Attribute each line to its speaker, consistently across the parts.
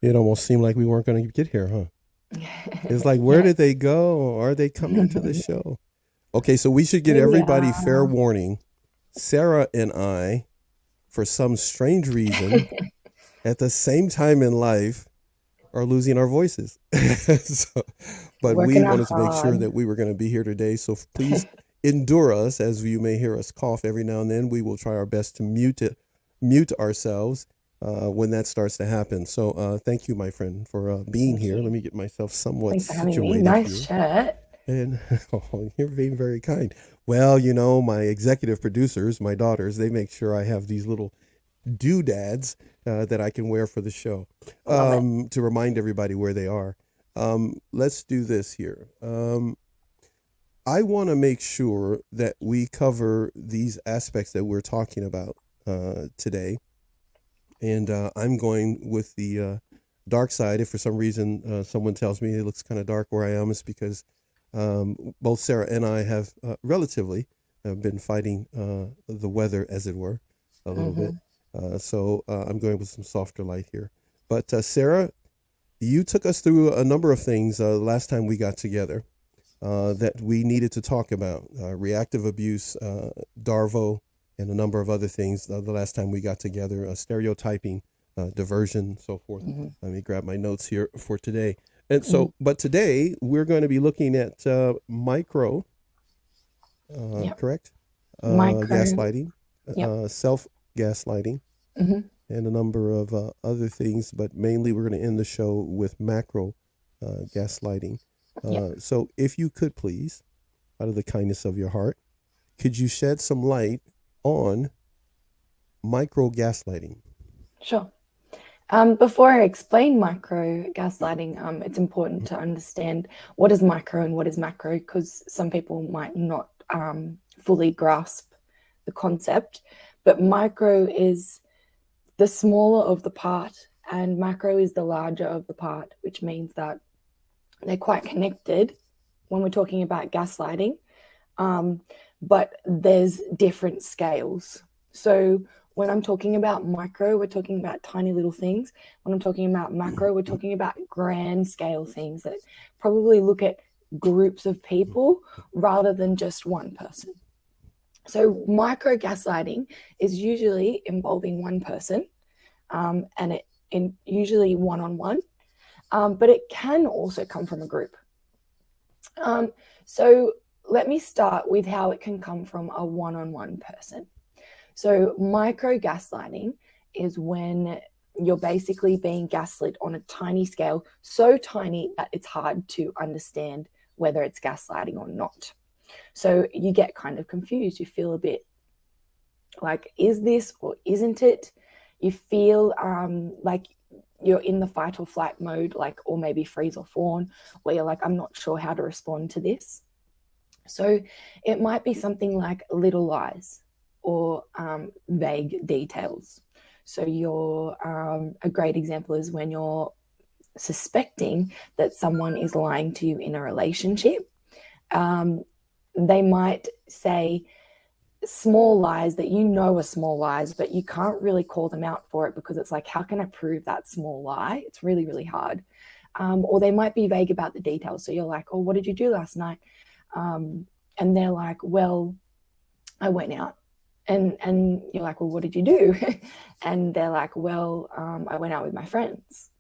Speaker 1: It almost seemed like we weren't going to get here, huh? It's like, where
Speaker 2: Yes.
Speaker 1: did they go? Are they coming to the show? Okay, so we should get
Speaker 2: Here we
Speaker 1: everybody fair
Speaker 2: are.
Speaker 1: warning. Sarah and I, for some strange reason, at the same time in life, are losing our voices. So, but we
Speaker 2: Working out
Speaker 1: wanted to make sure
Speaker 2: hard.
Speaker 1: that we were going to be here today. So please endure us as you may hear us cough every now and then. We will try our best to mute ourselves when that starts to happen. So thank you, my friend, for being
Speaker 2: Thank
Speaker 1: here.
Speaker 2: you.
Speaker 1: Let me get myself somewhat
Speaker 2: Thanks for having me.
Speaker 1: situated
Speaker 2: Nice
Speaker 1: here.
Speaker 2: shirt.
Speaker 1: And oh, you're being very kind. Well, my executive producers, my daughters, they make sure I have these little doodads that I can wear for the show
Speaker 2: I love it.
Speaker 1: to remind everybody where they are. Let's do this here. I want to make sure that we cover these aspects that we're talking about today. And I'm going with the dark side. If for some reason someone tells me it looks kind of dark where I am, it's because both Sarah and I have relatively been fighting the weather, as it were, a little bit.
Speaker 2: Hmm.
Speaker 1: So I'm going with some softer light here. But Sarah, you took us through a number of things last time we got together that we needed to talk about: reactive abuse, Darvo, and a number of other things. The last time we got together, stereotyping, diversion, so forth.
Speaker 2: Hmm.
Speaker 1: Let me grab my notes here for today. And
Speaker 2: Hmm.
Speaker 1: so, but today we're going to be looking at micro,
Speaker 2: Yep.
Speaker 1: correct?
Speaker 2: Micro.
Speaker 1: Gaslighting,
Speaker 2: Yep.
Speaker 1: self gaslighting,
Speaker 2: Hmm.
Speaker 1: and a number of other things. But mainly, we're going to end the show with macro gaslighting.
Speaker 2: Yep.
Speaker 1: So, if you could please, out of the kindness of your heart, could you shed some light on micro gaslighting?
Speaker 2: Sure. Before I explain micro gaslighting, it's important to understand what is micro and what is macro, because some people might not fully grasp the concept. But micro is the smaller of the part, and macro is the larger of the part, which means that they're quite connected when we're talking about gaslighting. Um, but there's different scales. So when I'm talking about micro, we're talking about tiny little things. When I'm talking about macro, we're talking about grand scale things that probably look at groups of people rather than just one person. So micro gaslighting is usually involving one person, and it in usually one on one, but it can also come from a group. Um, so let me start with how it can come from a one on one person. So, micro gaslighting is when you're basically being gaslit on a tiny scale, so tiny that it's hard to understand whether it's gaslighting or not. So, you get kind of confused. You feel a bit like, is this or isn't it? You feel like you're in the fight or flight mode, like, or maybe freeze or fawn, where you're like, I'm not sure how to respond to this. So it might be something like little lies or vague details. So a great example is when you're suspecting that someone is lying to you in a relationship. Um, they might say small lies that you know are small lies, but you can't really call them out for it because it's like, how can I prove that small lie? It's really, really hard. Or they might be vague about the details. So you're like, oh, what did you do last night? Um, and they're like, well, I went out. And you're like, well, what did you do? And they're like, well, I went out with my friends.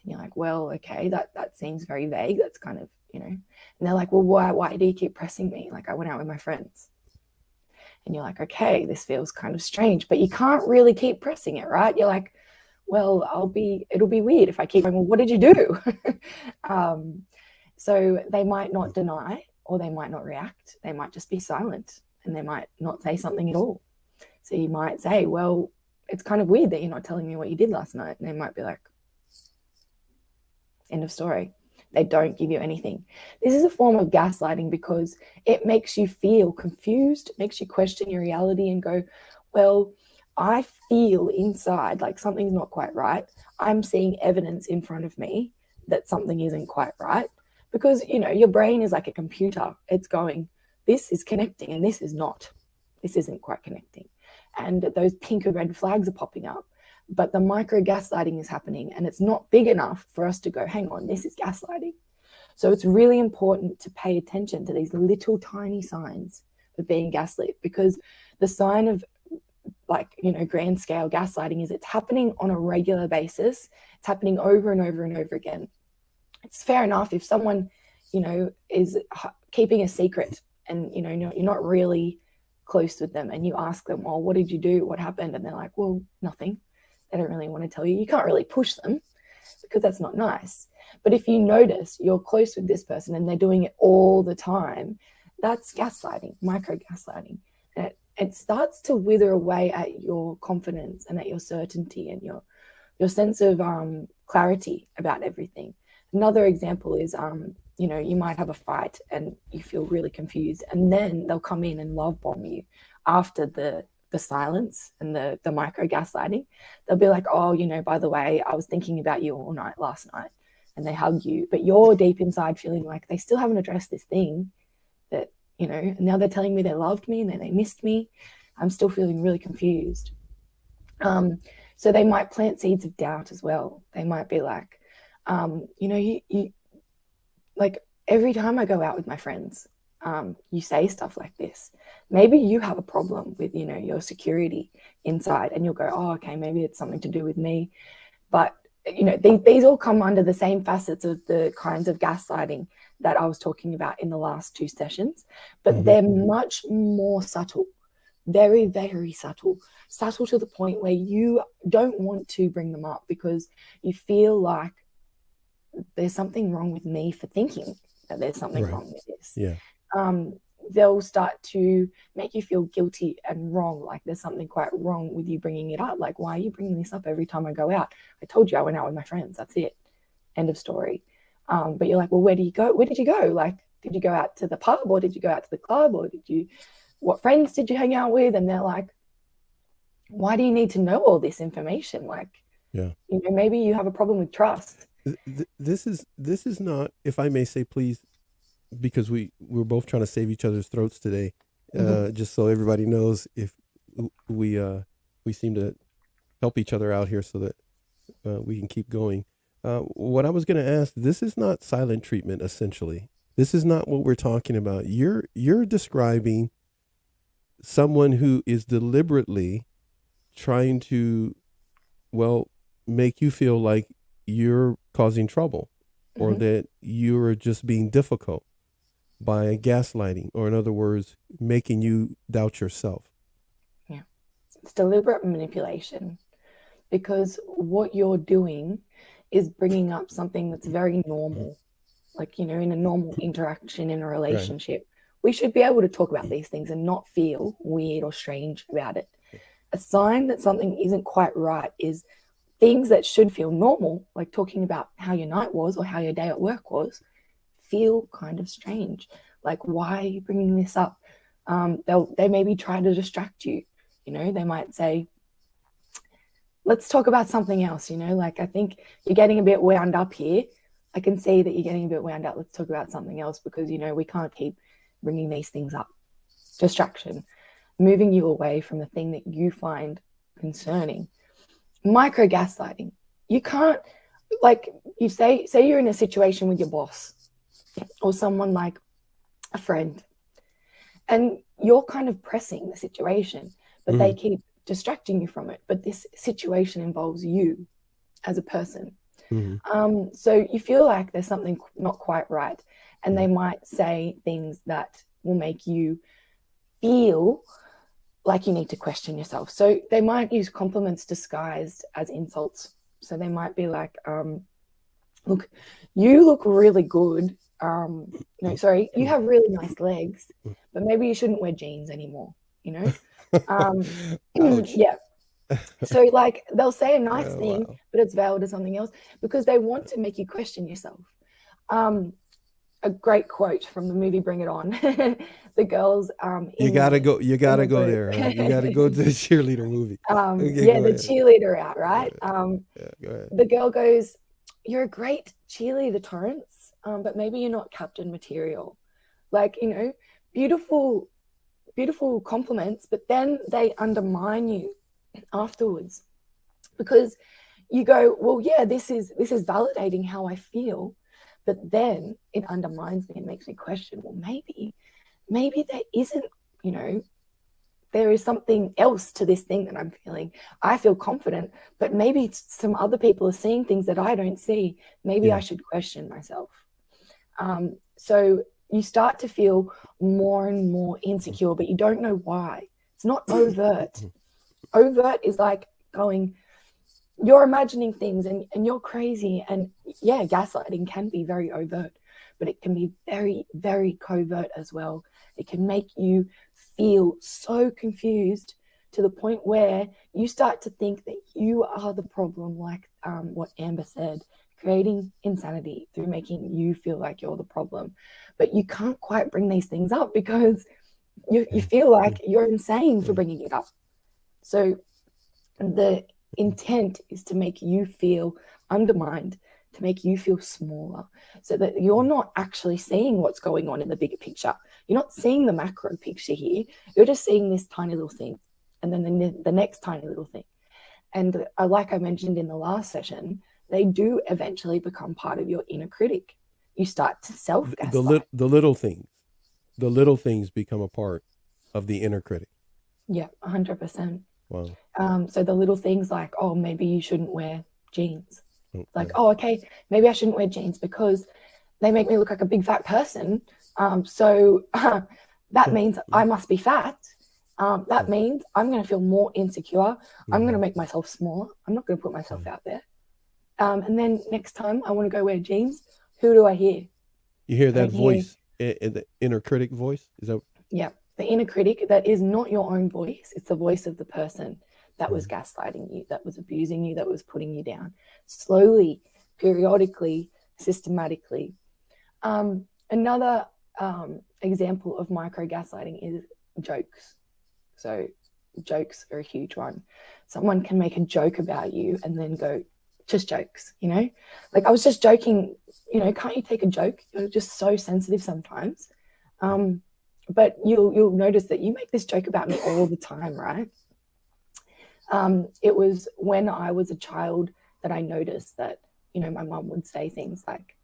Speaker 2: And you're like, well, okay, that seems very vague. That's kind of, And they're like, well, why do you keep pressing me? Like, I went out with my friends. And you're like, okay, this feels kind of strange, but you can't really keep pressing it, right? You're like, well, it'll be weird if I keep going, well, what did you do? um, so they might not deny or they might not react. They might just be silent and they might not say something at all. So you might say, well, it's kind of weird that you're not telling me what you did last night. And they might be like, end of story. They don't give you anything. This is a form of gaslighting because it makes you feel confused, makes you question your reality and go, well, I feel inside like something's not quite right. I'm seeing evidence in front of me that something isn't quite right because, your brain is like a computer. It's going, this is connecting and this is not. This isn't quite connecting. And those pink and red flags are popping up. but the micro-gaslighting is happening, and it's not big enough for us to go, hang on, this is gaslighting. So it's really important to pay attention to these little tiny signs of being gaslit, because the sign of, like, grand scale gaslighting is it's happening on a regular basis. It's happening over and over and over again. It's fair enough if someone, is keeping a secret and, you're not really close with them, and you ask them, well, what did you do? What happened? And they're like, well, nothing. They don't really want to tell you. You can't really push them because that's not nice. But if you notice you're close with this person and they're doing it all the time, that's gaslighting, micro-gaslighting. And it starts to wither away at your confidence and at your certainty and your sense of clarity about everything. Another example is, you might have a fight and you feel really confused, and then they'll come in and love bomb you after the silence and the micro-gaslighting. They'll be like, oh, by the way, I was thinking about you all night last night, and they hug you, but you're deep inside feeling like they still haven't addressed this thing that, and now they're telling me they loved me and then they missed me. I'm still feeling really confused. So they might plant seeds of doubt as well. They might be like, you like, every time I go out with my friends, you say stuff like this. Maybe you have a problem with, your security inside, and you'll go, oh, okay, maybe it's something to do with me. But, these all come under the same facets of the kinds of gaslighting that I was talking about in the last 2 sessions, but they're much more subtle, very, very subtle to the point where you don't want to bring them up because you feel like there's something wrong with me for thinking that there's something wrong with this.
Speaker 1: Yeah.
Speaker 2: They'll start to make you feel guilty and wrong, like there's something quite wrong with you bringing it up. Like, why are you bringing this up every time I go out? I told you I went out with my friends. That's it. End of story. But you're like, well, where did you go? Like, did you go out to the pub, or did you go out to the club, or what friends did you hang out with? And they're like, why do you need to know all this information? Like, maybe you have a problem with trust.
Speaker 1: This is not, if I may say, please, because we're both trying to save each other's throats today, just so everybody knows, if we seem to help each other out here so that we can keep going. What I was going to ask, this is not silent treatment, essentially. This is not what we're talking about. You're describing someone who is deliberately trying to, make you feel like you're causing trouble, or that you're just being difficult by gaslighting, or in other words, making you doubt yourself.
Speaker 2: Yeah. It's deliberate manipulation, because what you're doing is bringing up something that's very normal. Like, in a normal interaction in a relationship, we should be able to talk about these things and not feel weird or strange about it. A sign that something isn't quite right is things that should feel normal, like talking about how your night was or how your day at work was, feel kind of strange. Like, why are you bringing this up? They maybe try to distract you. They might say, let's talk about something else. Like, I think you're getting a bit wound up here. I can see that you're getting a bit wound up. Let's talk about something else, because, we can't keep bringing these things up. Distraction, moving you away from the thing that you find concerning. Micro-gaslighting. You can't, like, you say you're in a situation with your boss or someone like a friend, and you're kind of pressing the situation, but they keep distracting you from it. But this situation involves you as a person. So you feel like there's something not quite right, and they might say things that will make you feel like you need to question yourself. So they might use compliments disguised as insults. So they might be like, look, you look really good. You have really nice legs, but maybe you shouldn't wear jeans anymore, Yeah. So, like, they'll say a nice thing, but it's veiled as something else, because they want to make you question yourself. A great quote from the movie Bring It On. The girls
Speaker 1: you gotta go there, right? You gotta go to the cheerleader movie.
Speaker 2: The cheerleader out, right?
Speaker 1: Go ahead.
Speaker 2: The girl goes, you're a great cheerleader, Torrance, but maybe you're not captain material. Like, beautiful compliments, but then they undermine you afterwards. because you go, well, yeah, this is validating how I feel, but then it undermines me and makes me question, well, maybe there isn't, you know, there is something else to this thing that I'm feeling. I feel confident, but maybe some other people are seeing things that I don't see. Maybe I should question myself. So you start to feel more and more insecure, but you don't know why. It's not overt. Overt is like going, you're imagining things and you're crazy. And yeah, gaslighting can be very overt, but it can be very, very covert as well. It can make you feel so confused to the point where you start to think that you are the problem, like what Amber said, creating insanity through making you feel like you're the problem. But you can't quite bring these things up because you feel like you're insane for bringing it up. So the intent is to make you feel undermined, to make you feel smaller, so that you're not actually seeing what's going on in the bigger picture. You're not seeing the macro picture here. You're just seeing this tiny little thing, and then the next tiny little thing. And like I mentioned in the last session, they do eventually become part of your inner critic. You start to self-gaslight.
Speaker 1: The little things become a part of the inner critic.
Speaker 2: Yeah, 100%.
Speaker 1: Wow.
Speaker 2: So the little things like, oh, maybe you shouldn't wear jeans. Like, oh, okay, maybe I shouldn't wear jeans because they make me look like a big fat person. So that means I must be fat. That means I'm going to feel more insecure. I'm going to make myself smaller. I'm not going to put myself out there. And then next time I want to go wear jeans, who do I hear?
Speaker 1: You hear that voice, the inner critic voice? Is that?
Speaker 2: Yeah, the inner critic that is not your own voice. It's the voice of the person that was gaslighting you, that was abusing you, that was putting you down. Slowly, periodically, systematically. Another example of micro-gaslighting is jokes. So jokes are a huge one. Someone can make a joke about you and then go, just jokes, you know? Like, I was just joking, you know, can't you take a joke? You're just so sensitive sometimes. But you'll notice that you make this joke about me all the time, right? It was when I was a child that I noticed that, you know, my mum would say things like,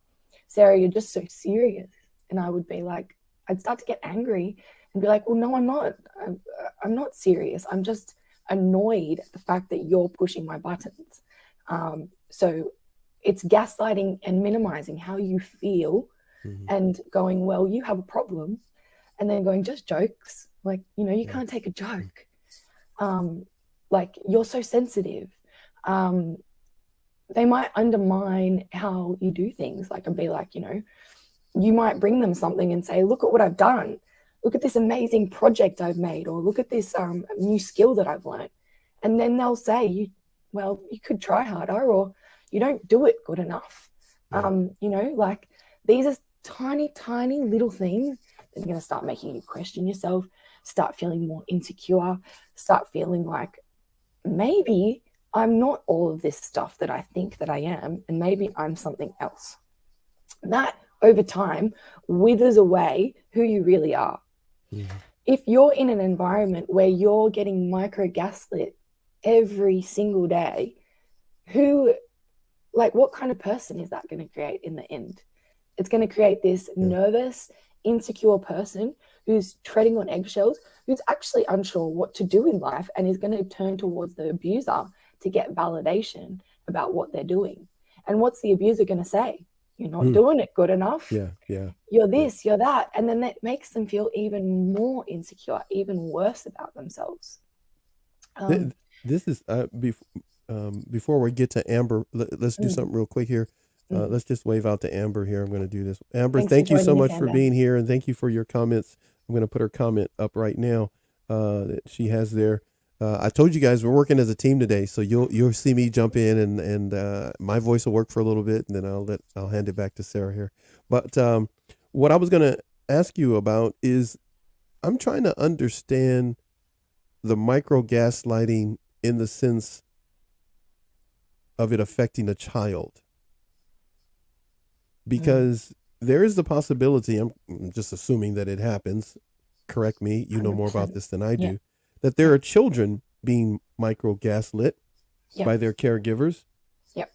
Speaker 2: Sarah, you're just so serious. And I would be like, I'd start to get angry and be like, well, no, I'm not. I'm not serious. I'm just annoyed at the fact that you're pushing my buttons. So it's gaslighting and minimizing how you feel and going, well, you have a problem. And then going, just jokes. Like, you know, you can't take a joke. Like, you're so sensitive. They might undermine how you do things. Like, and be like, you know, you might bring them something and say, look at what I've done. Look at this amazing project I've made, or look at this new skill that I've learned. And then they'll say, well, you could try harder, or you don't do it good enough. You know, like, these are tiny, tiny little things that are going to start making you question yourself, start feeling more insecure, start feeling like, maybe I'm not all of this stuff that I think that I am, and maybe I'm something else. That, over time, withers away who you really are. If you're in an environment where you're getting micro-gaslit every single day, what kind of person is that going to create in the end? It's going to create this nervous, insecure person who's treading on eggshells, who's actually unsure what to do in life, and is going to turn towards the abuser to get validation about what they're doing. And what's the abuser going to say? You're not doing it good enough. You're this, you're that. And then that makes them feel even more insecure, even worse about themselves.
Speaker 1: This is before we get to Amber, let's do something real quick here. Let's just wave out to Amber here. I'm going to do this. Amber, thank you so much for being here, and thank you for your comments. I'm going to put her comment up right now that she has there. I told you guys we're working as a team today, so you'll see me jump in, and my voice will work for a little bit, and then I'll hand it back to Sarah here. But what I was going to ask you about is, I'm trying to understand the micro-gaslighting in the sense of it affecting a child, because there is the possibility, I'm just assuming that it happens, correct me, you know more about this than I do, that there are children being micro-gaslit
Speaker 2: Yep.
Speaker 1: by their caregivers.
Speaker 2: Yep.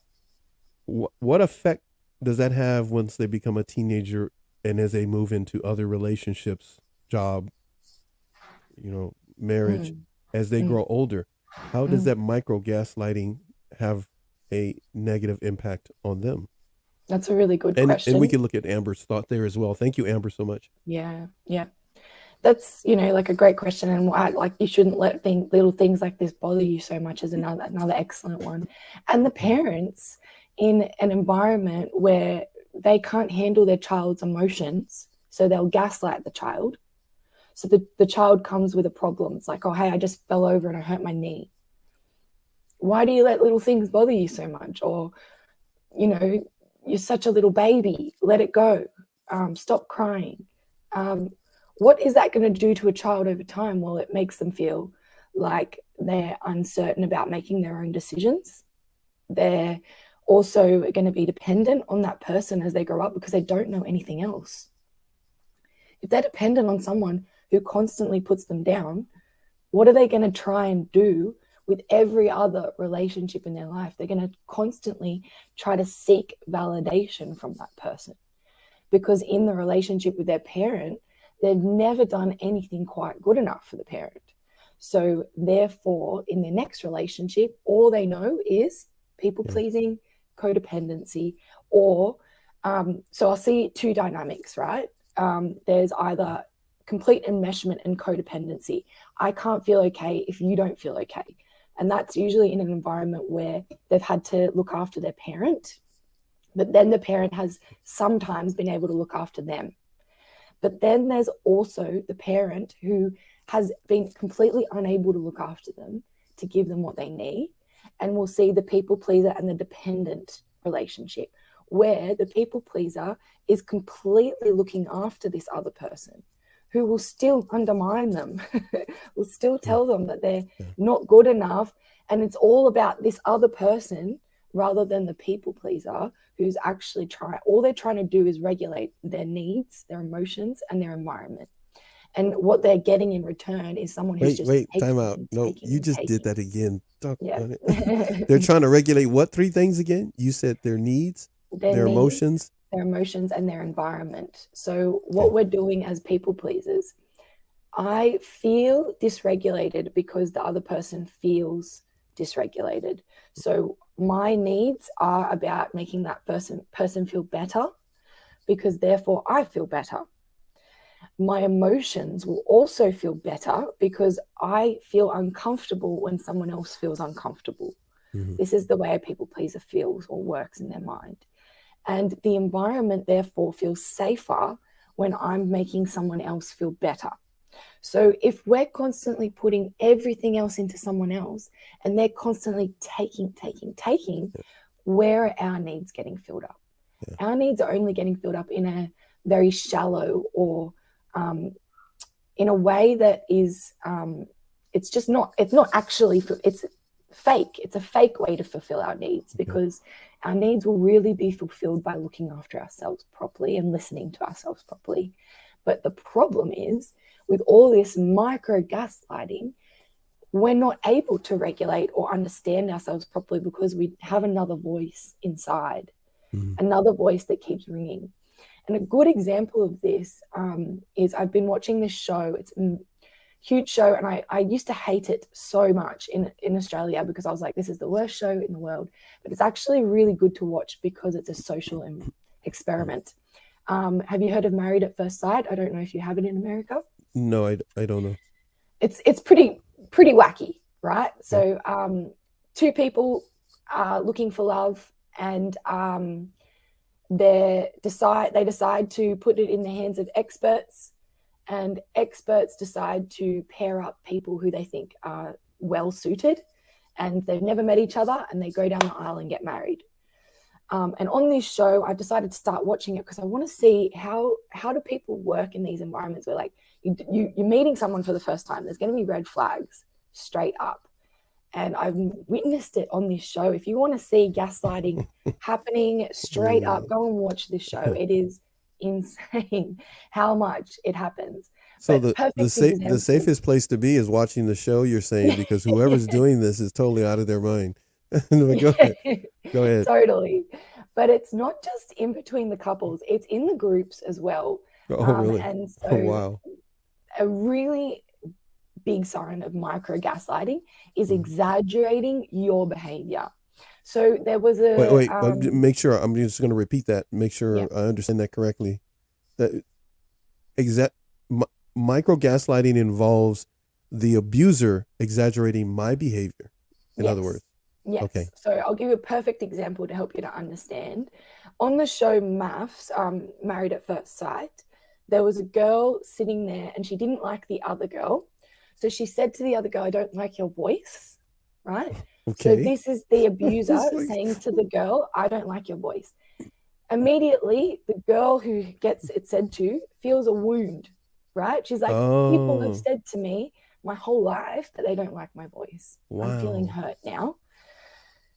Speaker 1: What effect does that have once they become a teenager and as they move into other relationships, job, marriage,
Speaker 2: Mm.
Speaker 1: as they
Speaker 2: Mm.
Speaker 1: grow older? How does
Speaker 2: Mm.
Speaker 1: that micro-gaslighting have a negative impact on them?
Speaker 2: That's a really good
Speaker 1: And we
Speaker 2: question.
Speaker 1: can look at Amber's thought there as well. Thank you, Amber, so much.
Speaker 2: Yeah. Yeah. That's, like a great question, and why, like, you shouldn't let little things like this bother you so much is another excellent one. And the parents in an environment where they can't handle their child's emotions, so they'll gaslight the child. So the child comes with a problem. It's like, oh, hey, I just fell over and I hurt my knee. Why do you let little things bother you so much? Or, you're such a little baby. Let it go. Stop crying. What is that going to do to a child over time? Well, it makes them feel like they're uncertain about making their own decisions. They're also going to be dependent on that person as they grow up because they don't know anything else. If they're dependent on someone who constantly puts them down, what are they going to try and do with every other relationship in their life? They're going to constantly try to seek validation from that person, because in the relationship with their parent, they've never done anything quite good enough for the parent. So therefore, in their next relationship, all they know is people pleasing, codependency, or so I'll see two dynamics, right? There's either complete enmeshment and codependency. I can't feel okay if you don't feel okay. And that's usually in an environment where they've had to look after their parent, but then the parent has sometimes been able to look after them. But then there's also the parent who has been completely unable to look after them, to give them what they need. And we'll see the people pleaser and the dependent relationship, where the people pleaser is completely looking after this other person, who will still undermine them, will still tell them that they're not good enough. And it's all about this other person rather than the people pleaser, who's actually all they're trying to do is regulate their needs, their emotions, and their environment. And what they're getting in return is someone who's just
Speaker 1: Wait,
Speaker 2: taking
Speaker 1: time out.
Speaker 2: and
Speaker 1: No,
Speaker 2: taking
Speaker 1: you
Speaker 2: and
Speaker 1: just
Speaker 2: taking.
Speaker 1: did that again.
Speaker 2: Yeah.
Speaker 1: They're trying to regulate what three things again? You said their needs, their emotions,
Speaker 2: their emotions, and their environment. So what we're doing as people pleasers, I feel dysregulated because the other person feels dysregulated. So my needs are about making that person feel better, because therefore I feel better. My emotions will also feel better because I feel uncomfortable when someone else feels uncomfortable.
Speaker 1: Mm-hmm.
Speaker 2: This is the way a people pleaser feels or works in their mind. And the environment therefore feels safer when I'm making someone else feel better. So if we're constantly putting everything else into someone else and they're constantly taking, where are our needs getting filled up? Our needs are only getting filled up in a very shallow or in a way that is, it's not actually, it's fake. It's a fake way to fulfill our needs, because our needs will really be fulfilled by looking after ourselves properly and listening to ourselves properly. But the problem is, with all this micro-gaslighting, we're not able to regulate or understand ourselves properly because we have another voice inside, another voice that keeps ringing. And a good example of this is, I've been watching this show. It's a huge show, and I used to hate it so much in Australia because I was like, this is the worst show in the world. But it's actually really good to watch because it's a social experiment. Have you heard of Married at First Sight? I don't know if you have it in America.
Speaker 1: No, I don't know.
Speaker 2: It's pretty wacky, right? So two people are looking for love, and they decide to put it in the hands of experts, and experts decide to pair up people who they think are well suited, and they've never met each other, and they go down the aisle and get married. And on this show, I decided to start watching it because I want to see how do people work in these environments where, like, you're meeting someone for the first time. There's going to be red flags straight up. And I've witnessed it on this show. If you want to see gaslighting happening straight up, go and watch this show. It is insane how much it happens.
Speaker 1: So the safest place to be is watching the show, you're saying, because whoever's doing this is totally out of their mind. No, go ahead. Go ahead.
Speaker 2: Totally. But it's not just in between the couples, it's in the groups as well.
Speaker 1: Oh, really?
Speaker 2: And
Speaker 1: Oh,
Speaker 2: so
Speaker 1: wow.
Speaker 2: a really big sign of micro-gaslighting is
Speaker 1: Mhm.
Speaker 2: exaggerating your behavior. So there was
Speaker 1: Wait,
Speaker 2: a
Speaker 1: wait. Make sure. I'm just going to repeat that. Make
Speaker 2: yeah,
Speaker 1: sure I understand that correctly. That exact micro gaslighting involves the abuser exaggerating my behavior. In other
Speaker 2: yes.
Speaker 1: words. Okay.
Speaker 2: Yes. So I'll give you a perfect example to help you to understand. On the show Maths, Married at First Sight, there was a girl sitting there and she didn't like the other girl. So she said to the other girl, I don't like your voice, right? So
Speaker 1: Okay.
Speaker 2: this is the abuser
Speaker 1: It's like,
Speaker 2: saying to the girl, I don't like your voice. Immediately, the girl who gets it said to feels a wound, right? She's like, people have
Speaker 1: oh,
Speaker 2: said to me my whole life that they don't like my voice. I'm feeling
Speaker 1: wow.
Speaker 2: hurt now.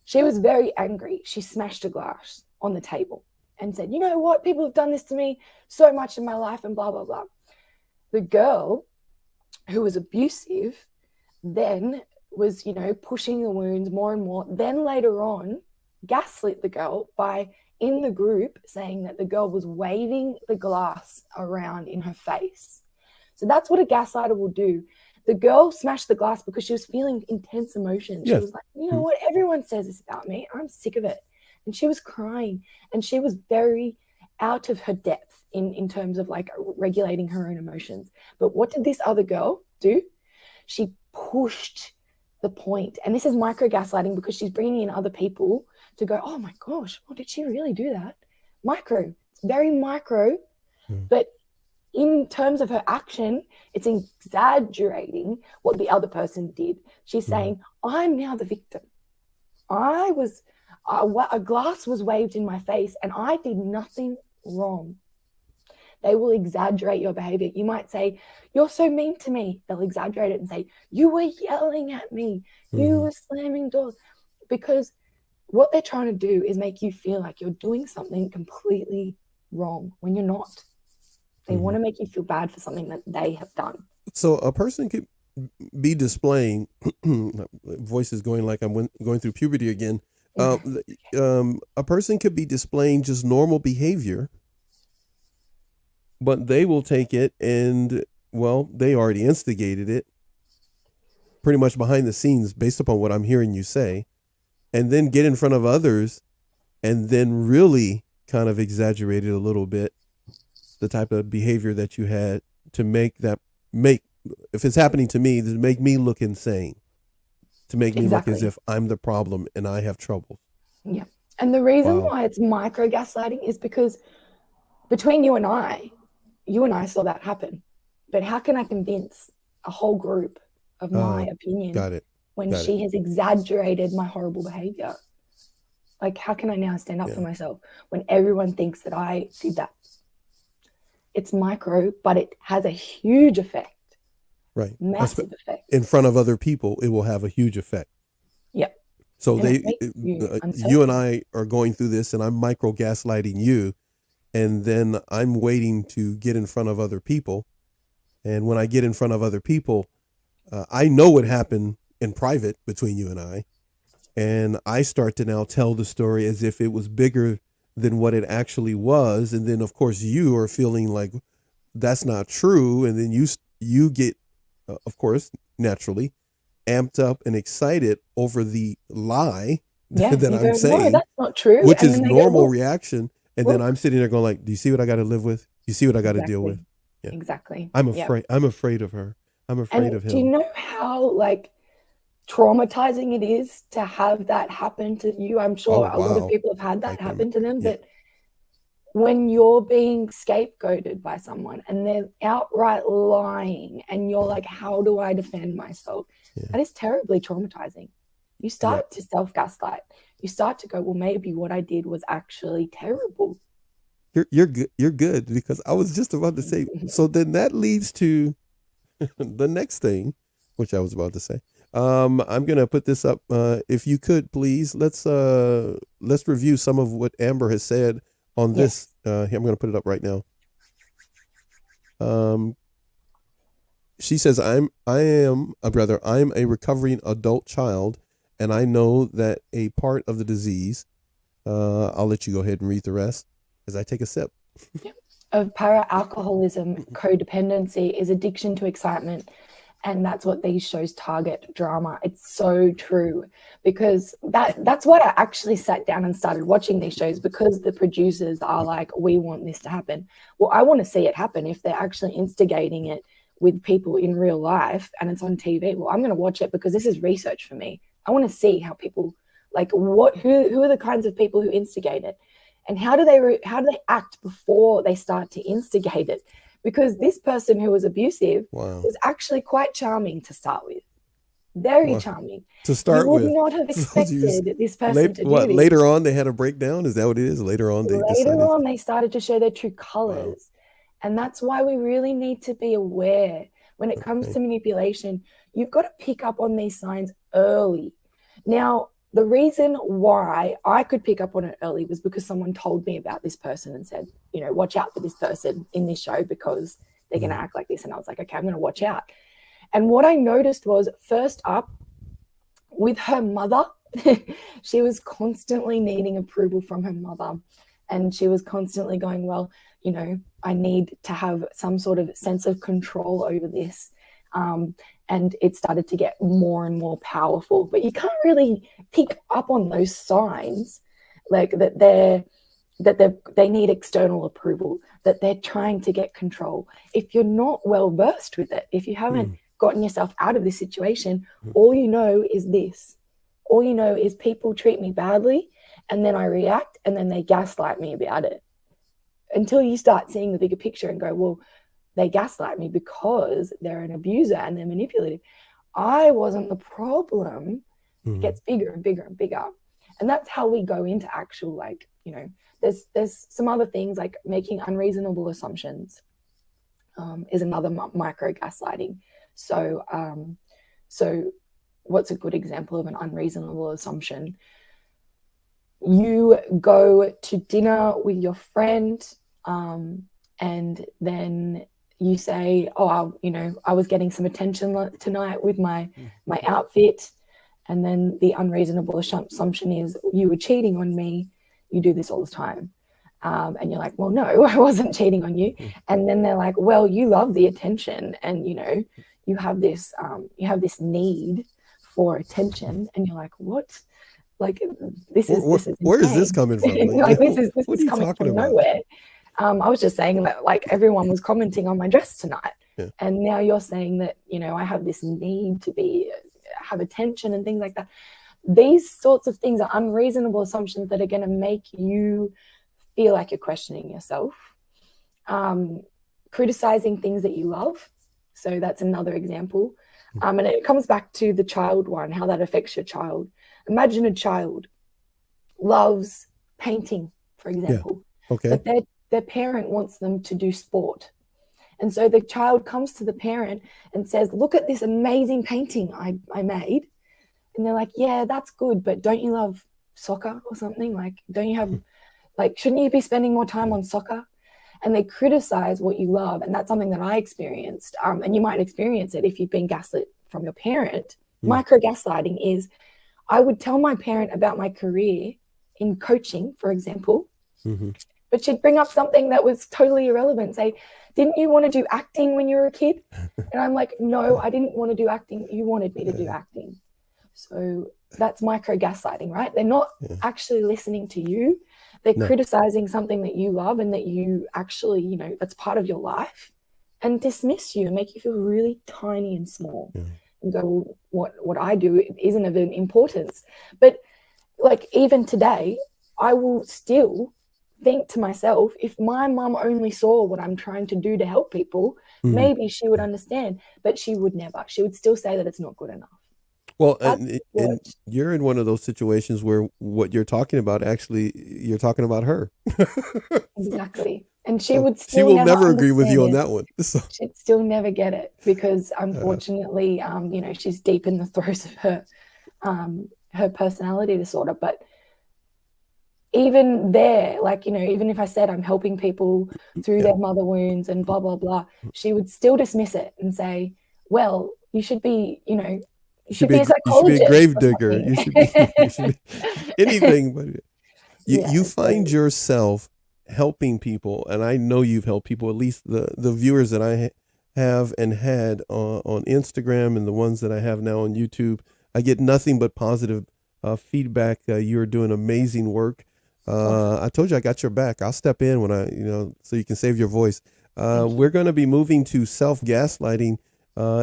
Speaker 2: She was very angry. She smashed a glass on the table and said, you know what? People have done this to me so much in my life and blah, blah, blah. The girl who was abusive then was, pushing the wounds more and more. Then later on, gaslit the girl by in the group saying that the girl was waving the glass around in her face. So that's what a gaslighter will do. The girl smashed the glass because she was feeling intense emotion. She
Speaker 1: Yes.
Speaker 2: was like, you know what? Everyone says this about me. I'm sick of it. And she was crying and she was very out of her depth in terms of like regulating her own emotions. But what did this other girl do? She pushed the point. And this is micro gaslighting because she's bringing in other people to go, oh my gosh, oh, did she really do that? Micro, it's very micro, but in terms of her action, it's exaggerating what the other person did. She's saying, I'm now the victim. I was, a glass was waved in my face and I did nothing wrong. They will exaggerate your behavior. You might say, you're so mean to me. They'll exaggerate it and say, you were yelling at me. You were slamming doors. Because what they're trying to do is make you feel like you're doing something completely wrong when you're not. They want to make you feel bad for something that they have done.
Speaker 1: So a person could be displaying voice is going like I'm going through puberty again. A person could be displaying just normal behavior, but they will take it and, well, they already instigated it pretty much behind the scenes based upon what I'm hearing you say, and then get in front of others and then really kind of exaggerate it a little bit, the type of behavior that you had to make if it's happening to me, to make me look insane, to make me look as
Speaker 2: Exactly.
Speaker 1: if I'm the problem and I have trouble.
Speaker 2: Yeah. And the reason
Speaker 1: Wow.
Speaker 2: why it's micro gaslighting is because between you and I saw that happen. But how can I convince a whole group of my opinion
Speaker 1: Got it.
Speaker 2: when
Speaker 1: Got it.
Speaker 2: she has exaggerated my horrible behavior? Like, how can I now stand up for myself when everyone thinks that I did that? It's micro, but it has a huge effect.
Speaker 1: Right.
Speaker 2: Massive effect.
Speaker 1: In front of other people, it will have a huge effect.
Speaker 2: Yep.
Speaker 1: So
Speaker 2: And
Speaker 1: you and I are going through this and I'm micro gaslighting you. And then I'm waiting to get in front of other people. And when I get in front of other people, I know what happened in private between you and I. And I start to now tell the story as if it was bigger than what it actually was. And then, of course, you are feeling like that's not true. And then you get, of course, naturally amped up and excited over the lie that I'm saying.
Speaker 2: No, that's not true.
Speaker 1: Which is normal reaction. And
Speaker 2: look.
Speaker 1: then I'm sitting there going like, do you see what I got to live with? You see what I got to deal with?
Speaker 2: Yeah. Exactly.
Speaker 1: I'm afraid. I'm afraid of her. I'm afraid of him.
Speaker 2: Do you know how traumatizing it is to have that happen to you? I'm sure a lot of people have had that happen to them. But when you're being scapegoated by someone and they're outright lying and you're like, how do I defend myself? That is terribly traumatizing. You start to self-gaslight. You start to go, well, maybe what I did was actually terrible.
Speaker 1: You're good. You're good, because I was just about to say, so then that leads to the next thing, which I was about to say. I'm going to put this up. If you could, please, let's review some of what Amber has said on this. I'm going to put it up right now. She says, I'm a recovering adult child, and I know that a part of the disease, I'll let you go ahead and read the rest as I take a sip.
Speaker 2: Of para-alcoholism, codependency is addiction to excitement. And that's what these shows target, drama. It's so true, because that's what I actually sat down and started watching these shows, because the producers are like, we want this to happen. Well, I want to see it happen. If they're actually instigating it with people in real life and it's on TV, well, I'm going to watch it because this is research for me. I want to see how people, like, who are the kinds of people who instigate it, and how do they act before they start to instigate it? Because this person who was abusive was actually quite charming to start with. Very charming.
Speaker 1: To start with.
Speaker 2: You would not have expected this person to do this.
Speaker 1: Later on, they had a breakdown? Is that what it is? Later on, they
Speaker 2: started to show their true colors. Wow. And that's why we really need to be aware. When it comes to manipulation, you've got to pick up on these signs early. Now, the reason why I could pick up on it early was because someone told me about this person and said, you know, watch out for this person in this show because they're going to act like this. And I was like, okay, I'm going to watch out. And what I noticed was, first up, with her mother, she was constantly needing approval from her mother. And she was constantly going, well, you know, I need to have some sort of sense of control over this. And it started to get more and more powerful. But you can't really pick up on those signs, like that they need external approval, that they're trying to get control. If you're not well versed with it, if you haven't gotten yourself out of this situation, all you know is this. All you know is people treat me badly, and then I react, and then they gaslight me about it. Until you start seeing the bigger picture and go, well, they gaslight me because they're an abuser and they're manipulative. I wasn't the problem. It gets bigger and bigger and bigger. And that's how we go into actual, like, you know, there's some other things like making unreasonable assumptions is another micro-gaslighting. So what's a good example of an unreasonable assumption? You go to dinner with your friend and then you say, oh, you know, I was getting some attention tonight with my outfit. And then the unreasonable assumption is you were cheating on me. You do this all the time. And you're like, well, no, I wasn't cheating on you. And then they're like, well, you love the attention. And, you know, you have this need for attention. And you're like, what? Like, this is
Speaker 1: where is this coming from?
Speaker 2: Like, this is coming from nowhere. I was just saying that, like, everyone was commenting on my dress tonight. Yeah. And now you're saying that, you know, I have this need to have attention and things like that. These sorts of things are unreasonable assumptions that are going to make you feel like you're questioning yourself. Criticizing things that you love. So that's another example. And it comes back to the child one, how that affects your child. Imagine a child loves painting, for example.
Speaker 1: Yeah. Okay.
Speaker 2: But their parent wants them to do sport. And so the child comes to the parent and says, look at this amazing painting I made. And they're like, yeah, that's good, but don't you love soccer or something? Like, don't you have, like, shouldn't you be spending more time on soccer? And they criticize what you love. And that's something that I experienced. And you might experience it if you've been gaslit from your parent. Micro-gaslighting is, I would tell my parent about my career in coaching, for example, but she'd bring up something that was totally irrelevant. Say, didn't you want to do acting when you were a kid? And I'm like, no, I didn't want to do acting. You wanted me to do acting. So that's micro-gaslighting, right? They're not actually listening to you. They're criticizing something that you love and that you actually, you know, that's part of your life, and dismiss you and make you feel really tiny and small. And go, well, what I do isn't of importance. But, like, even today, I will still think to myself, if my mum only saw what I'm trying to do to help people, maybe she would understand, but she would never. She would still say that it's not good enough.
Speaker 1: Well, and you're in one of those situations where what you're talking about, actually, you're talking about her.
Speaker 2: Exactly. And she would still
Speaker 1: never agree with you on that one. So.
Speaker 2: She'd still never get it because, unfortunately, you know, she's deep in the throes of her personality disorder. But even there, like, you know, even if I said I'm helping people through their mother wounds and blah, blah, blah, she would still dismiss it and say, well, you should be, you know, You should be a
Speaker 1: you should be a
Speaker 2: psychologist
Speaker 1: grave
Speaker 2: or
Speaker 1: digger.
Speaker 2: something.
Speaker 1: You should be you should be anything but
Speaker 2: Yeah,
Speaker 1: you find
Speaker 2: so
Speaker 1: yourself helping people, and I know you've helped people, at least the viewers that I have and had on Instagram and the ones that I have now on YouTube. I get nothing but positive feedback. You're doing amazing work.
Speaker 2: awesome.
Speaker 1: I told you I got your back. I'll step in when so you can save your voice.
Speaker 2: Thank you.
Speaker 1: We're going to be moving to self-gaslighting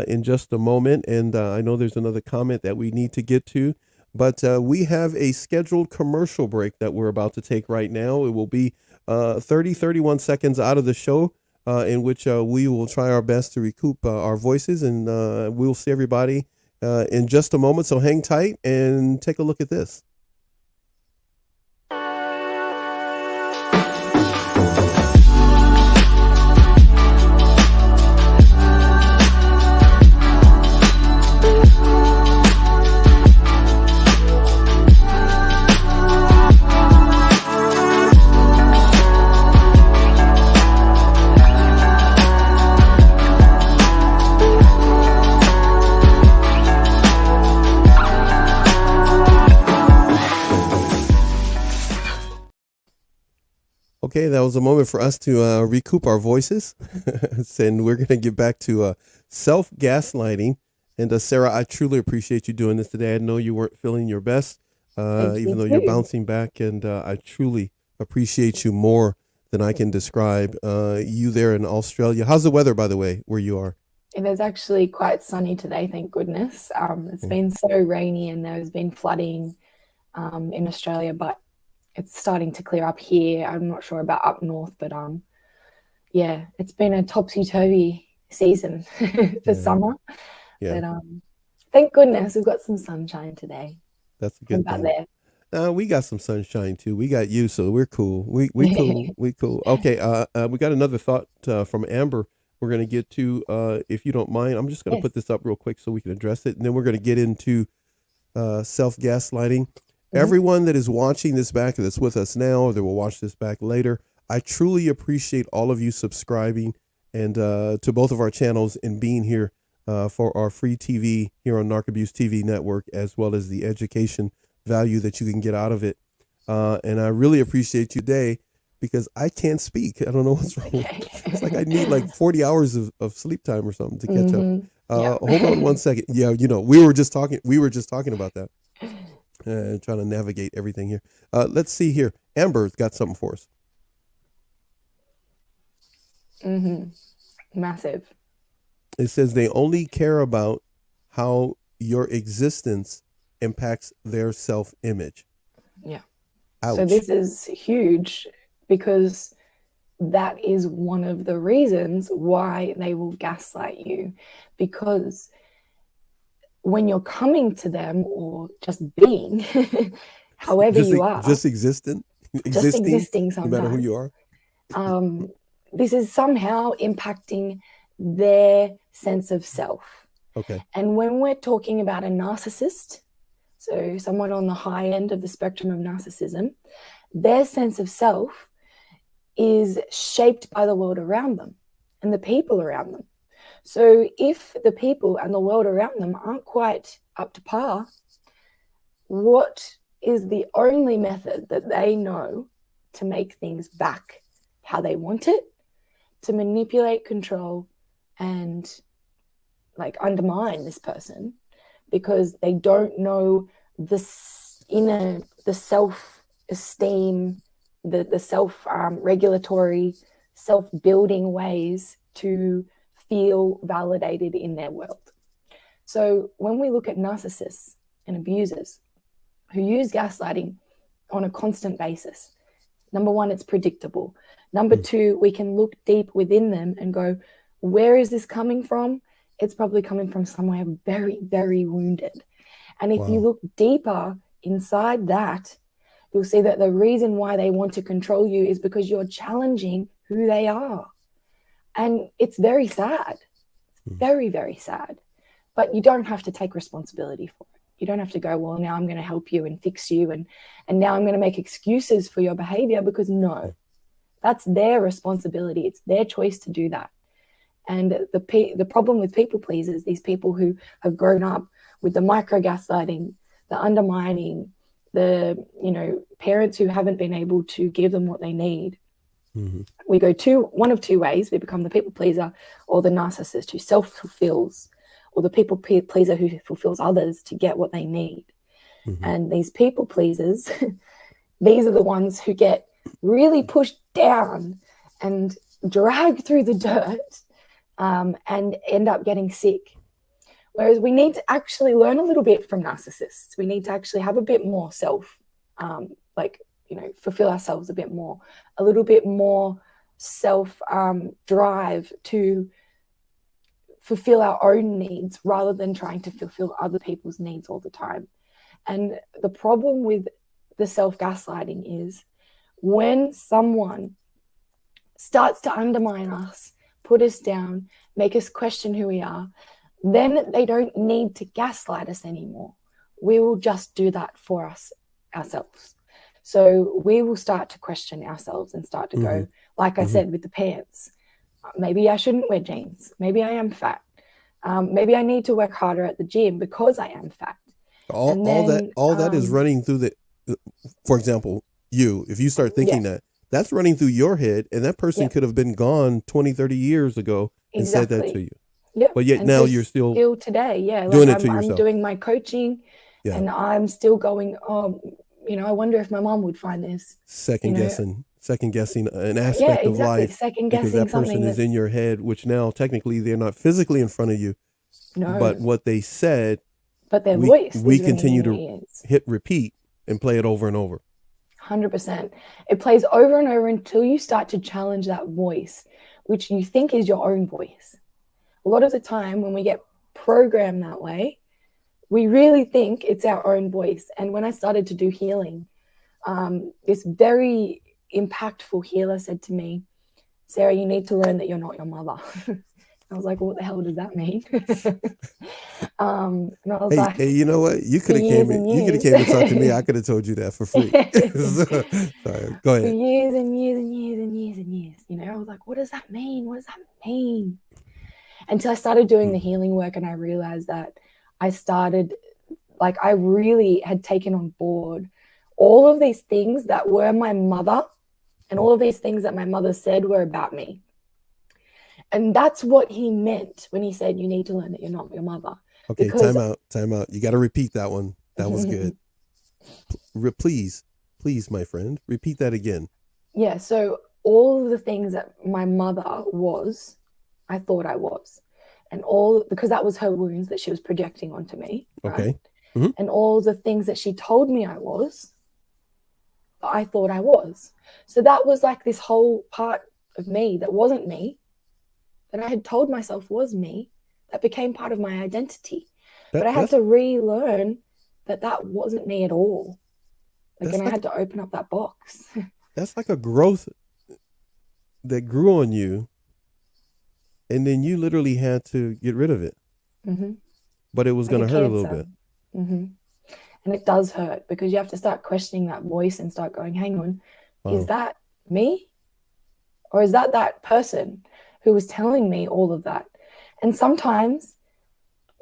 Speaker 1: in just a moment. And I know there's another comment that we need to get to. But we have a scheduled commercial break that we're about to take right now. It will be 31 seconds out of the show in which we will try our best to recoup our voices. And we'll see everybody in just a moment. So hang tight and take a look at this. Okay, that was a moment for us to recoup our voices. And we're going to get back to self-gaslighting. And Sarah, I truly appreciate you doing this today. I know you weren't feeling your best,
Speaker 2: Thank
Speaker 1: even
Speaker 2: you
Speaker 1: though you're
Speaker 2: too.
Speaker 1: bouncing back. And I truly appreciate you more than I can describe. You there in Australia. How's the weather, by the way, where you are?
Speaker 2: It is actually quite sunny today, thank goodness. It's been so rainy and there's been flooding in Australia, but it's starting to clear up here. I'm not sure about up north, but yeah, it's been a topsy-turvy season for summer.
Speaker 1: Yeah,
Speaker 2: But thank goodness we've got some sunshine today.
Speaker 1: that's a
Speaker 2: What
Speaker 1: good
Speaker 2: about
Speaker 1: thing.
Speaker 2: there?
Speaker 1: We got some sunshine too. We got you, so we're cool. We cool. We cool. Okay. We got another thought from Amber. We're gonna get to if you don't mind. I'm just gonna
Speaker 2: Yes.
Speaker 1: put this up real quick so we can address it, and then we're gonna get into self-gaslighting.
Speaker 2: Mhm.
Speaker 1: Everyone that is watching this back, that's with us now, or that will watch this back later, I truly appreciate all of you subscribing and to both of our channels and being here for our free TV here on Narc-Abuse TV Network, as well as the education value that you can get out of it. And I really appreciate you today because I can't speak. I don't know what's wrong. It's like I need like 40 hours of sleep time or something to catch up.
Speaker 2: Yeah.
Speaker 1: Hold on one second. Yeah, we were just talking about that. Trying to navigate everything here. Let's see here. Amber's got something for us.
Speaker 2: Massive.
Speaker 1: It says they only care about how your existence impacts their self-image.
Speaker 2: Yeah.
Speaker 1: Ouch.
Speaker 2: So this is huge because that is one of the reasons why they will gaslight you, because when you're coming to them or just being, however you are,
Speaker 1: just existing,
Speaker 2: existing
Speaker 1: no matter who
Speaker 2: sometimes,
Speaker 1: you are.
Speaker 2: this is somehow impacting their sense of self.
Speaker 1: Okay.
Speaker 2: And when we're talking about a narcissist, so someone on the high end of the spectrum of narcissism, their sense of self is shaped by the world around them and the people around them. So if the people and the world around them aren't quite up to par, what is the only method that they know to make things back how they want it, to manipulate, control, and like undermine this person, because they don't know the self-esteem, the self-regulatory, self-building ways to feel validated in their world. So when we look at narcissists and abusers who use gaslighting on a constant basis, number one, it's predictable. Number two, we can look deep within them and go, where is this coming from? It's probably coming from somewhere very, very wounded. And if you look deeper inside that, you'll see that the reason why they want to control you is because you're challenging who they are. And it's very sad, very, very sad. But you don't have to take responsibility for it. You don't have to go, well, now I'm going to help you and fix you. And now I'm going to make excuses for your behavior, because no, that's their responsibility. It's their choice to do that. And the problem with people pleasers, these people who have grown up with the micro-gaslighting, the undermining, the, you know, parents who haven't been able to give them what they need. We go one of two ways. We become the people pleaser or the narcissist who self-fulfills, or the people pleaser who fulfills others to get what they need. And these people pleasers, these are the ones who get really pushed down and dragged through the dirt and end up getting sick. Whereas we need to actually learn a little bit from narcissists. We need to actually have a bit more fulfill ourselves a bit more, a little bit more self drive to fulfill our own needs rather than trying to fulfill other people's needs all the time. And the problem with the self-gaslighting is when someone starts to undermine us, put us down, make us question who we are, then they don't need to gaslight us anymore. We will just do that for ourselves. So we will start to question ourselves and start to go, like I said, with the pants. Maybe I shouldn't wear jeans. Maybe I am fat. Maybe I need to work harder at the gym because I am fat.
Speaker 1: All that is running through for example, if you start thinking that's running through your head, and that person could have been gone 20, 30 years ago and said that to you.
Speaker 2: Yep.
Speaker 1: But yet now you're still
Speaker 2: today,
Speaker 1: doing it to yourself.
Speaker 2: I'm doing my coaching and I'm still going, I wonder if my mom would find this. Second guessing
Speaker 1: an aspect of life
Speaker 2: second
Speaker 1: because
Speaker 2: guessing
Speaker 1: that person is in your head, which now technically they're not physically in front of you. No. But what they said,
Speaker 2: but their voice.
Speaker 1: We continue to hit repeat and play it over and over.
Speaker 2: 100%. It plays over and over until you start to challenge that voice, which you think is your own voice. A lot of the time when we get programmed that way, we really think it's our own voice. And when I started to do healing, this very impactful healer said to me, Sarah, you need to learn that you're not your mother. I was like, well, what the hell does that mean? And I was like,
Speaker 1: hey, you know what? You could have came and talked to me. I could have told you that for free. Sorry, go ahead.
Speaker 2: For years and years and years and years and years, I was like, what does that mean? What does that mean? Until I started doing the healing work, and I realized that I really had taken on board all of these things that were my mother, and all of these things that my mother said were about me. And that's what he meant when he said, you need to learn that you're not your mother.
Speaker 1: Okay, time out. You got to repeat that one. That was good. Please, my friend, repeat that again.
Speaker 2: Yeah, so all of the things that my mother was, I thought I was. And because that was her wounds that she was projecting onto me.
Speaker 1: Okay.
Speaker 2: Right? And all the things that she told me I was, I thought I was. So that was like this whole part of me that wasn't me, that I had told myself was me, that became part of my identity. But I had to relearn that wasn't me at all. I had to open up that box.
Speaker 1: That's like a growth that grew on you, and then you literally had to get rid of it. But it was going to hurt a little bit.
Speaker 2: And it does hurt, because you have to start questioning that voice and start going, hang on, is that me? Or is that person who was telling me all of that? And sometimes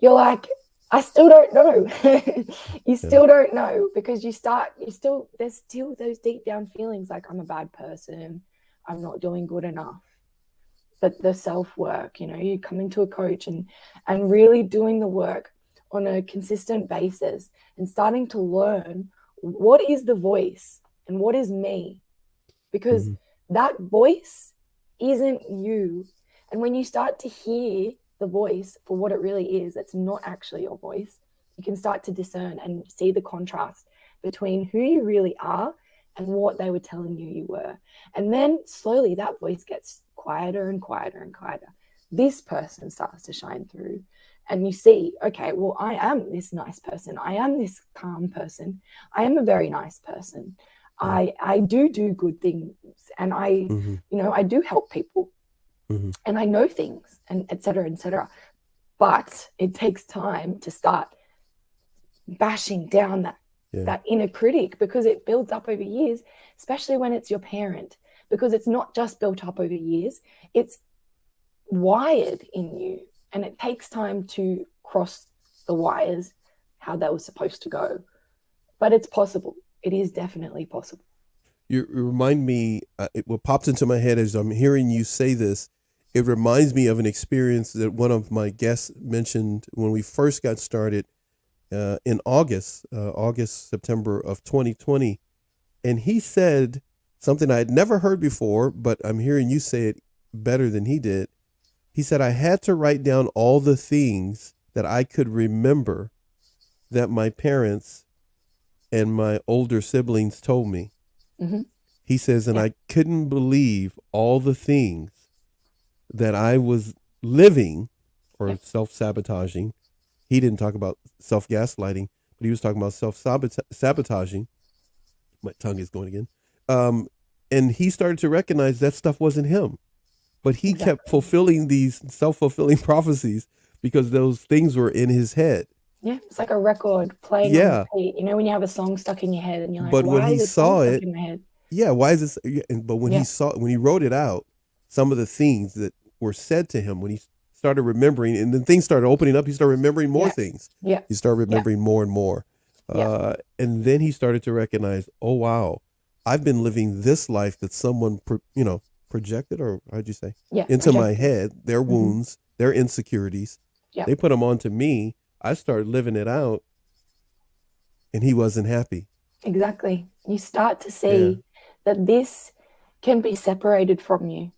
Speaker 2: you're like, I still don't know. You still don't know, because there's still those deep down feelings like, I'm a bad person, I'm not doing good enough. But the self-work, you come into a coach and really doing the work on a consistent basis and starting to learn what is the voice and what is me, because that voice isn't you. And when you start to hear the voice for what it really is, it's not actually your voice, you can start to discern and see the contrast between who you really are and what they were telling you were. And then slowly that voice gets quieter and quieter and quieter. This person starts to shine through, and you see, okay, well, I am this nice person. I am this calm person. I am a very nice person. I do good things, and I do help people, and I know things, and et cetera, et cetera. But it takes time to start bashing down that inner critic, because it builds up over years, especially when it's your parent, because it's not just built up over years, it's wired in you, and it takes time to cross the wires how that was supposed to go. But it's possible. It is definitely possible.
Speaker 1: You remind me, what pops into my head as I'm hearing you say this, it reminds me of an experience that one of my guests mentioned when we first got started in September of 2020. And he said something I had never heard before, but I'm hearing you say it better than he did. He said, I had to write down all the things that I could remember that my parents and my older siblings told me.
Speaker 2: Mm-hmm.
Speaker 1: He says, and I couldn't believe all the things that I was living or self-sabotaging. He didn't talk about self-gaslighting, but he was talking about self-sabotaging. My tongue is going again. And he started to recognize that stuff wasn't him. But he kept fulfilling these self-fulfilling prophecies because those things were in his head.
Speaker 2: Yeah, it's like a record playing on repeat. You know, when you have a song stuck in your head and you're like,
Speaker 1: but
Speaker 2: why is this song stuck in my head?
Speaker 1: Yeah, why is this? But when he wrote it out, some of the things that were said to him, when he started remembering, and then things started opening up, he started remembering more things. Yeah. He started remembering more and more. And then he started to recognize, oh, wow, I've been living this life that someone, projected, or how'd you say? Into my head, their wounds, their insecurities. Yeah. They put them onto me. I started living it out, and he wasn't happy.
Speaker 2: Exactly. You start to see that this can be separated from you.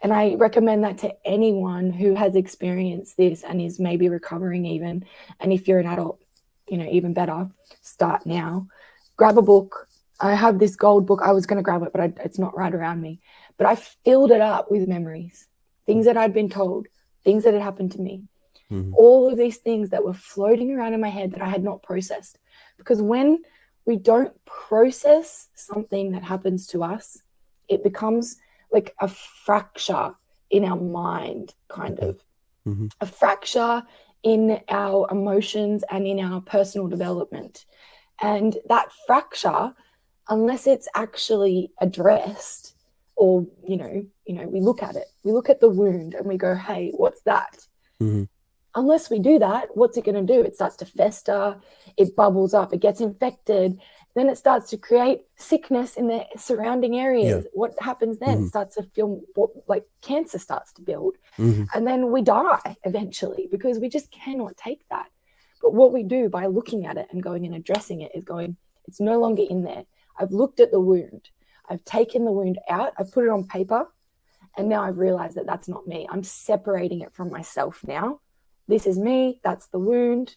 Speaker 2: And I recommend that to anyone who has experienced this and is maybe recovering even. And if you're an adult, even better, start now. Grab a book. I have this gold book. I was going to grab it, but it's not right around me. But I filled it up with memories, things that I'd been told, things that had happened to me. Mm-hmm. All of these things that were floating around in my head that I had not processed. Because when we don't process something that happens to us, it becomes like a fracture in our mind, kind of. Mm-hmm. A fracture in our emotions and in our personal development. And that fracture, unless it's actually addressed, or, we look at it, we look at the wound and we go, hey, what's that? Mm-hmm. Unless we do that, what's it going to do? It starts to fester, it bubbles up, it gets infected, then it starts to create sickness in the surrounding areas. Yeah. What happens then? Mm-hmm. It starts to feel like cancer starts to build. Mm-hmm. And then we die eventually because we just cannot take that. But what we do by looking at it and going and addressing it is going, it's no longer in there. I've looked at the wound. I've taken the wound out. I've put it on paper. And now I've realized that that's not me. I'm separating it from myself now. This is me. That's the wound.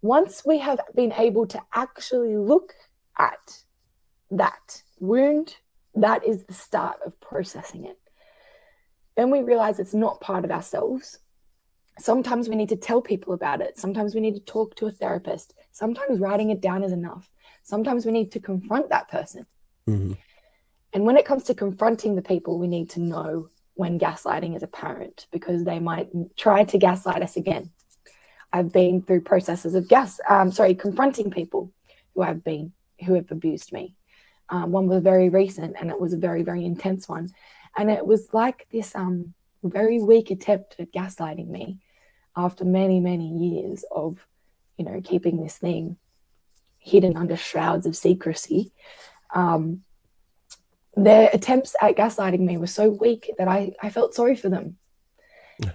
Speaker 2: Once we have been able to actually look at that wound, that is the start of processing it. Then we realize it's not part of ourselves. Sometimes we need to tell people about it. Sometimes we need to talk to a therapist. Sometimes writing it down is enough. Sometimes we need to confront that person. Mm-hmm. And when it comes to confronting the people, we need to know when gaslighting is apparent, because they might try to gaslight us again. I've been through processes of confronting people who have abused me. One was very recent, and it was a very, very intense one. And it was like this very weak attempt at gaslighting me after many, many years of, keeping this thing hidden under shrouds of secrecy. Their attempts at gaslighting me were so weak that I felt sorry for them.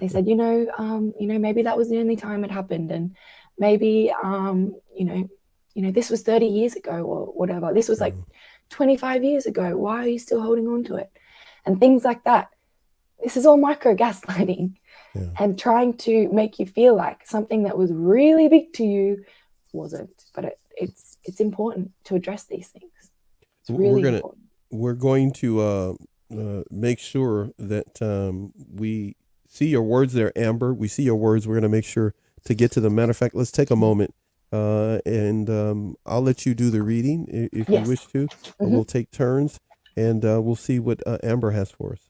Speaker 2: They said, maybe that was the only time it happened. And maybe, this was 30 years ago or whatever. This was like 25 years ago. Why are you still holding on to it? And things like that. This is all micro-gaslighting and trying to make you feel like something that was really big to you wasn't. But it's important to address these things. It's really important.
Speaker 1: We're going to make sure that we see your words there, Amber. We see your words. We're going to make sure to get to them. Matter of fact, let's take a moment and I'll let you do the reading if you wish to. Mm-hmm. We'll take turns and we'll see what Amber has for us.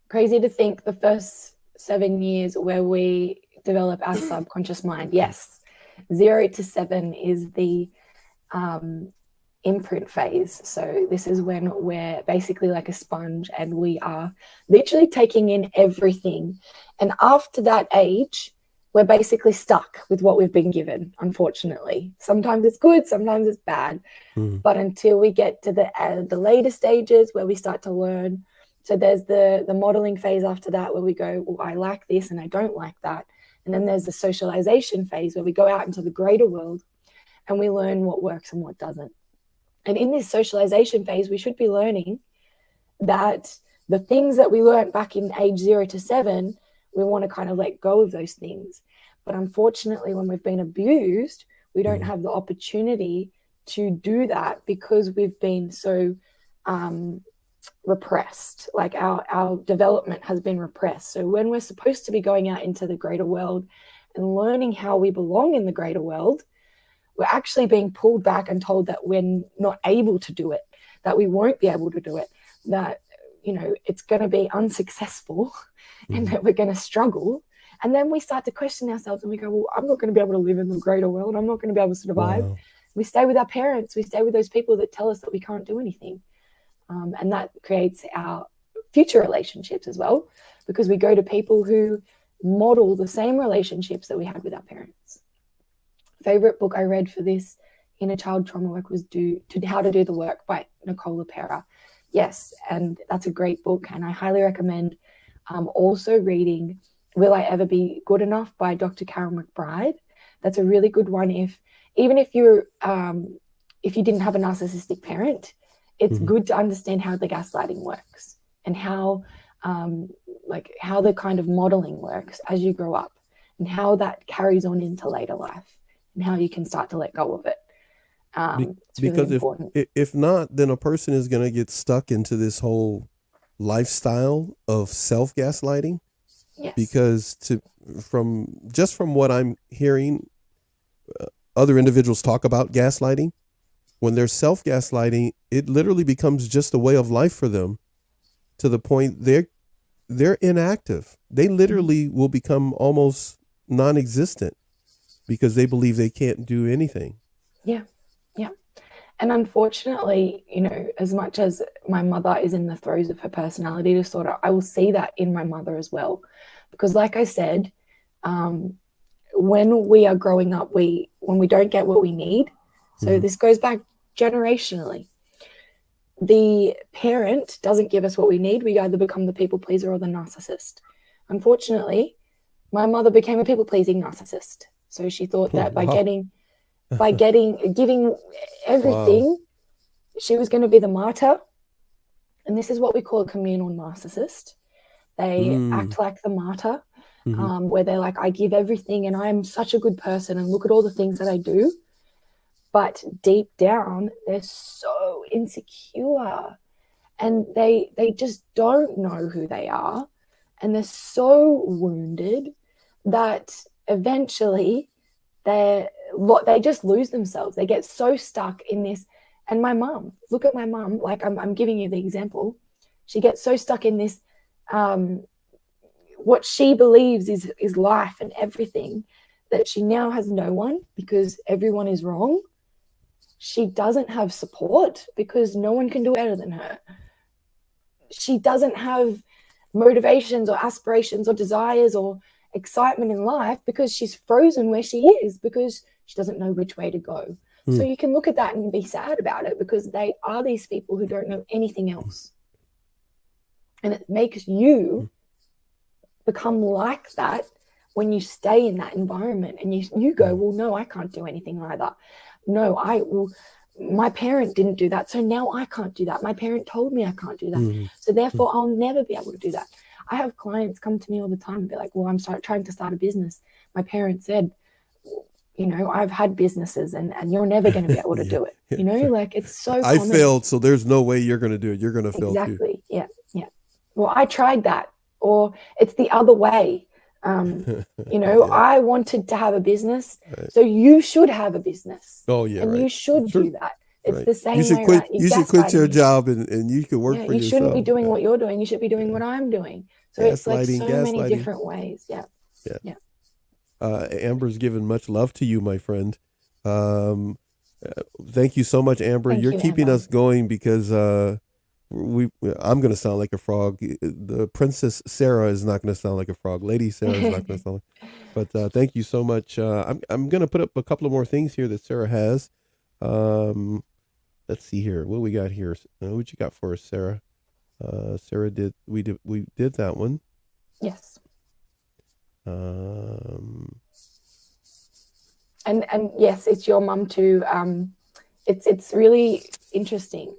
Speaker 2: Crazy to think the first 7 years where we develop our subconscious mind. Yes. 0 to 7 is the imprint phase. So this is when we're basically like a sponge and we are literally taking in everything. And after that age, we're basically stuck with what we've been given, unfortunately. Sometimes it's good, sometimes it's bad. But until we get to the later stages where we start to learn, so there's the modeling phase after that where we go, well, I like this and I don't like that. And then there's the socialization phase where we go out into the greater world and we learn what works and what doesn't. And in this socialization phase, we should be learning that the things that we learned back in age 0 to 7, we want to kind of let go of those things. But unfortunately, when we've been abused, we don't have the opportunity to do that because we've been so repressed. Like our development has been repressed. So when we're supposed to be going out into the greater world and learning how we belong in the greater world, we're actually being pulled back and told that we're not able to do it, that we won't be able to do it, that, you know, it's going to be unsuccessful and that we're going to struggle. And then we start to question ourselves and we go, well, I'm not going to be able to live in the greater world. I'm not going to be able to survive.
Speaker 1: Wow.
Speaker 2: We stay with our parents. We stay with those people that tell us that we can't do anything. And that creates our future relationships as well, because we go to people who model the same relationships that we had with our parents. Favorite book I read for this inner child trauma work was How to Do the Work by Nicole LaPera. Yes, and that's a great book, and I highly recommend also reading Will I Ever Be Good Enough by Dr. Carol McBride. That's a really good one. Even if you didn't have a narcissistic parent, it's good to understand how the gaslighting works and how the kind of modeling works as you grow up and how that carries on into later life and how you can start to let go of it. It's really
Speaker 1: Because
Speaker 2: important.
Speaker 1: if not, then a person is going to get stuck into this whole lifestyle of self-gaslighting.
Speaker 2: Yes.
Speaker 1: Because from what I'm hearing, other individuals talk about gaslighting. When they're self-gaslighting, it literally becomes just a way of life for them, to the point they're inactive. They literally will become almost non-existent because they believe they can't do anything.
Speaker 2: Yeah. And unfortunately, you know, as much as my mother is in the throes of her personality disorder, I will see that in my mother as well. Because like I said, when we are growing up, when we don't get what we need, so this goes back generationally. The parent doesn't give us what we need. We either become the people pleaser or the narcissist. Unfortunately, my mother became a people pleasing narcissist. So she thought that by giving everything, she was going to be the martyr. And this is what we call a communal narcissist. They act like the martyr, where they're like, I give everything and I'm such a good person and look at all the things that I do. But deep down, they're so insecure and they just don't know who they are. And they're so wounded that eventually they just lose themselves. They get so stuck in this. And my mum, look at my mum, like I'm giving you the example. She gets so stuck in this, what she believes is life and everything, that she now has no one because everyone is wrong. She doesn't have support because no one can do better than her. She doesn't have motivations or aspirations or desires or excitement in life because she's frozen where she is, because she doesn't know which way to go. So you can look at that and be sad about it, because they are these people who don't know anything else. And it makes you become like that when you stay in that environment and you go, well, no, I can't do anything either. No, my parent didn't do that, so now I can't do that. My parent told me I can't do that, so therefore I'll never be able to do that. I have clients come to me all the time and be like, well, I'm trying to start a business. My parents said, you know, I've had businesses and you're never going to be able to do it. You know, like it's so
Speaker 1: I
Speaker 2: common.
Speaker 1: failed, so there's no way you're going to do it. You're going to fail too.
Speaker 2: Exactly. Yeah. Well, I tried that, or it's the other way. You know, I wanted to have a business, so you should have a business.
Speaker 1: Oh yeah,
Speaker 2: and you should do that. It's the same
Speaker 1: You should
Speaker 2: way.
Speaker 1: quit.
Speaker 2: Right?
Speaker 1: You should quit your job and you can work for yourself.
Speaker 2: You shouldn't be doing what you're doing. You should be doing what I'm doing. So it's like so many different ways. Yeah.
Speaker 1: Amber's given much love to you, my friend. Thank you so much, Amber. You're keeping us going because I'm going to sound like a frog. The Princess Sarah is not going to sound like a frog. Lady Sarah is not going to sound like. But thank you so much. I'm going to put up a couple of more things here that Sarah has. Let's see here. What we got here? What you got for us, Sarah? Sarah we did that one.
Speaker 2: Yes.
Speaker 1: Um,
Speaker 2: and yes, it's your mum too. It's really interesting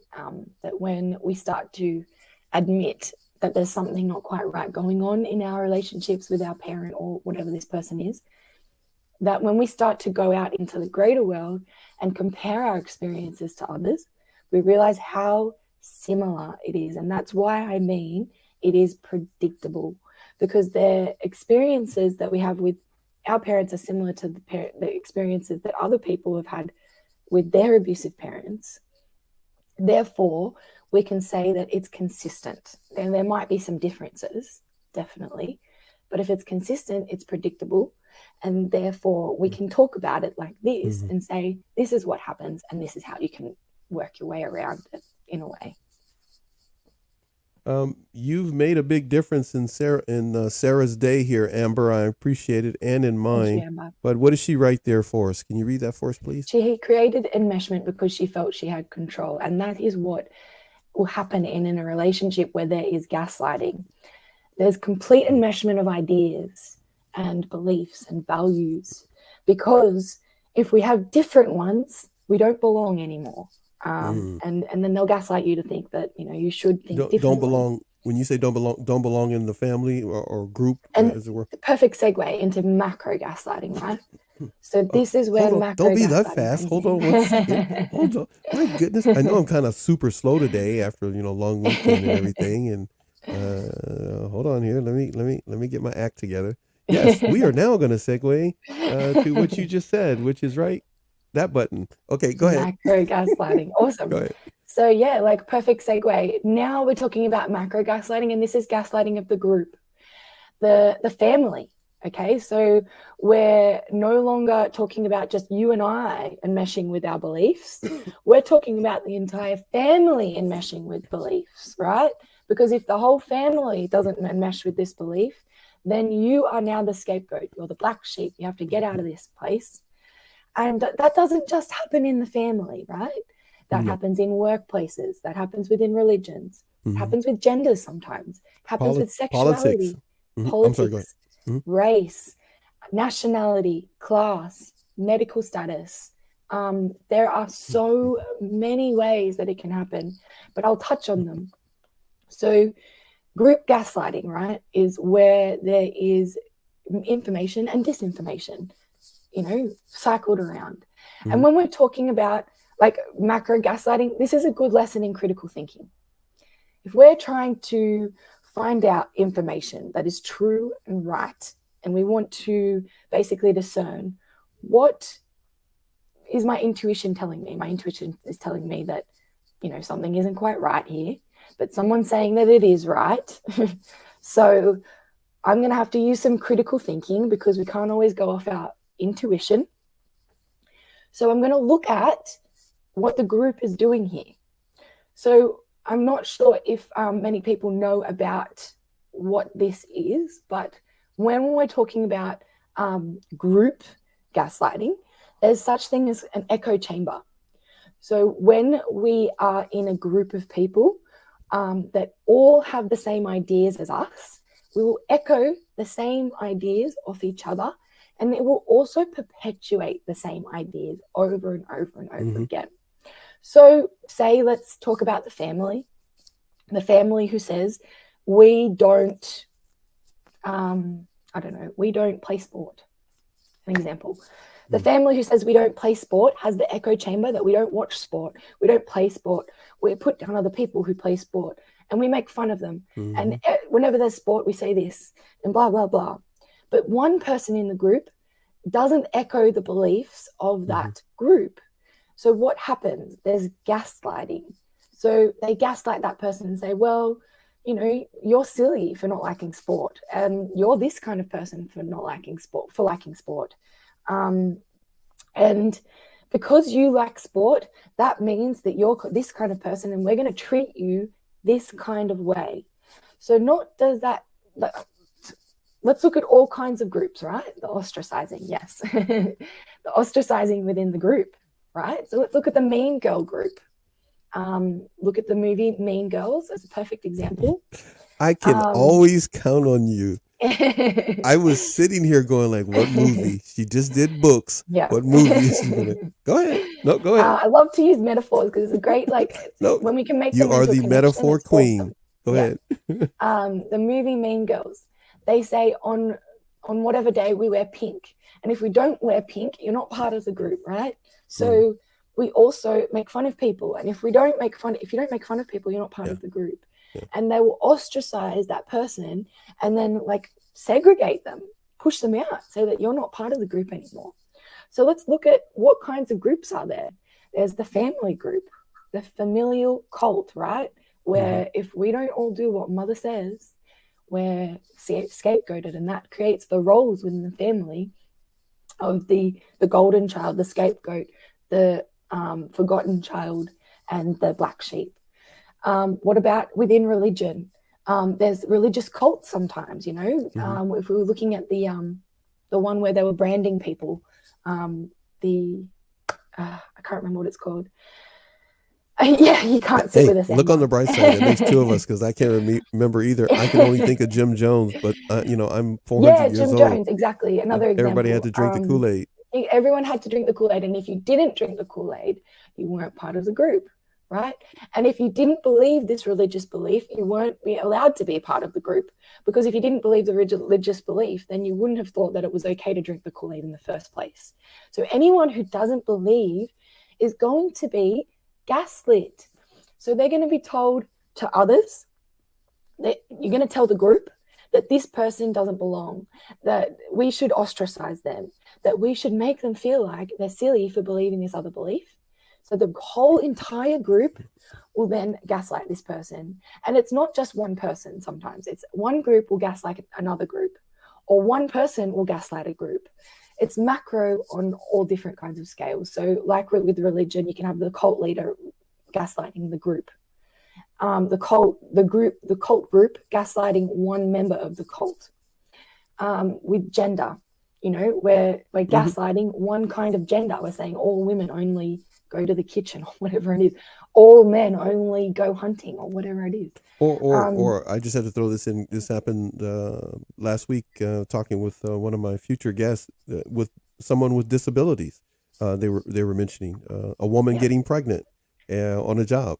Speaker 2: that when we start to admit that there's something not quite right going on in our relationships with our parent or whatever this person is, that when we start to go out into the greater world and compare our experiences to others, we realize how similar it is. And that's why I mean it is predictable, because the experiences that we have with our parents are similar to the experiences that other people have had with their abusive parents. Therefore, we can say that it's consistent. And there might be some differences, definitely. But if it's consistent, it's predictable. And therefore, we can talk about it like this and say, this is what happens, and this is how you can work your way around it in a way.
Speaker 1: You've made a big difference in Sarah's day here, Amber. I appreciate it, and in mine.
Speaker 2: Thank you, Amber.
Speaker 1: But what does she write there for us? Can you read that for us, please?
Speaker 2: She created enmeshment because she felt she had control, and that is what will happen in a relationship where there is gaslighting. There's complete enmeshment of ideas and beliefs and values, because if we have different ones, we don't belong anymore. And then they'll gaslight you to think that, you should think differently.
Speaker 1: Don't belong. When you say don't belong in the family or group,
Speaker 2: and
Speaker 1: as it were.
Speaker 2: The perfect segue into macro-gaslighting, right? So this is where macro-gaslighting.
Speaker 1: Don't be that fast. Hold on 1 second. Hold on. My goodness, I know I'm kind of super slow today after long weekend and everything. And hold on here. Let me get my act together. Yes, we are now going to segue to what you just said, which is right. That button. Okay, go ahead.
Speaker 2: Macro-gaslighting. Awesome.
Speaker 1: Go ahead.
Speaker 2: So yeah, perfect segue. Now we're talking about macro-gaslighting, and this is gaslighting of the group, the family. Okay, so we're no longer talking about just you and I enmeshing with our beliefs. We're talking about the entire family enmeshing with beliefs, right? Because if the whole family doesn't enmesh with this belief, then you are now the scapegoat. You're the black sheep. You have to get out of this place. And that doesn't just happen in the family, right? That happens in workplaces. That happens within religions. It happens with genders sometimes. It happens with sexuality, politics, race, nationality, class, medical status. There are so many ways that it can happen, but I'll touch on them. So group gaslighting, right, is where there is information and disinformation, cycled around. And when we're talking about macro gaslighting, this is a good lesson in critical thinking. If we're trying to find out information that is true and right, and we want to basically discern, what is my intuition telling me? My intuition is telling me that, something isn't quite right here, but someone's saying that it is right. So I'm going to have to use some critical thinking, because we can't always go off our intuition. So I'm going to look at what the group is doing here. So I'm not sure if many people know about what this is, but when we're talking about group gaslighting, there's such thing as an echo chamber. So when we are in a group of people that all have the same ideas as us, we will echo the same ideas of each other, and it will also perpetuate the same ideas over and over and over again. So let's talk about the family who says, we don't play sport. An example. The family who says we don't play sport has the echo chamber that we don't watch sport, we don't play sport, we put down other people who play sport, and we make fun of them. And whenever there's sport, we say this, and blah, blah, blah. But one person in the group doesn't echo the beliefs of that group. So what happens? There's gaslighting. So they gaslight that person and say, well, you're silly for not liking sport, and you're this kind of person for not liking sport, for liking sport. And because you like sport, that means that you're this kind of person, and we're going to treat you this kind of way. So not does that, let's look at all kinds of groups, right? The ostracizing, yes. The ostracizing within the group, right? So let's look at the mean girl group. Look at the movie Mean Girls as a perfect example.
Speaker 1: I can always count on you. I was sitting here going like, what movie? She just did books.
Speaker 2: Yeah.
Speaker 1: What movie is she gonna? Go ahead. No, go ahead.
Speaker 2: I love to use metaphors because it's a great, like,
Speaker 1: no,
Speaker 2: when we can make
Speaker 1: you are the metaphor queen.
Speaker 2: Awesome.
Speaker 1: Go
Speaker 2: ahead. The movie Mean Girls, they say on whatever day we wear pink, and if we don't wear pink, you're not part of the group, right? So we also make fun of people, and if you don't make fun of people, you're not part of the group. And they will ostracize that person and then like segregate them, push them out, so that you're not part of the group anymore. So let's look at what kinds of groups are there. There's the family group, the familial cult, right? Where if we don't all do what mother says, we're scapegoated, and that creates the roles within the family of the golden child, the scapegoat, the forgotten child, and the black sheep. What about within religion? There's religious cults sometimes, you know. If we were looking at the one where they were branding people, I can't remember what it's called. Yeah, you can't sit with us.
Speaker 1: Look on the bright side. It makes two of us because I can't remember either. I can only think of Jim Jones, but I'm 400 years old.
Speaker 2: Jim Jones, exactly. Another example.
Speaker 1: Everybody had to drink the Kool-Aid.
Speaker 2: Everyone had to drink the Kool-Aid, and if you didn't drink the Kool-Aid, you weren't part of the group, right? And if you didn't believe this religious belief, you weren't allowed to be a part of the group, because if you didn't believe the religious belief, then you wouldn't have thought that it was okay to drink the Kool-Aid in the first place. So anyone who doesn't believe is going to be gaslit. So they're going to be told to others that you're going to tell the group that this person doesn't belong, that we should ostracize them, that we should make them feel like they're silly for believing this other belief. So the whole entire group will then gaslight this person. And it's not just one person sometimes. It's one group will gaslight another group, or one person will gaslight a group. It's macro on all different kinds of scales. So like with religion, you can have the cult leader gaslighting the group. The cult group gaslighting one member of the cult. With gender, you know, we're gaslighting one kind of gender. We're saying all women only go to the kitchen, or whatever it is. All men only go hunting, or whatever it is.
Speaker 1: Or I just had to throw this in. This happened last week, talking with one of my future guests, with someone with disabilities. They were mentioning a woman getting pregnant on a job.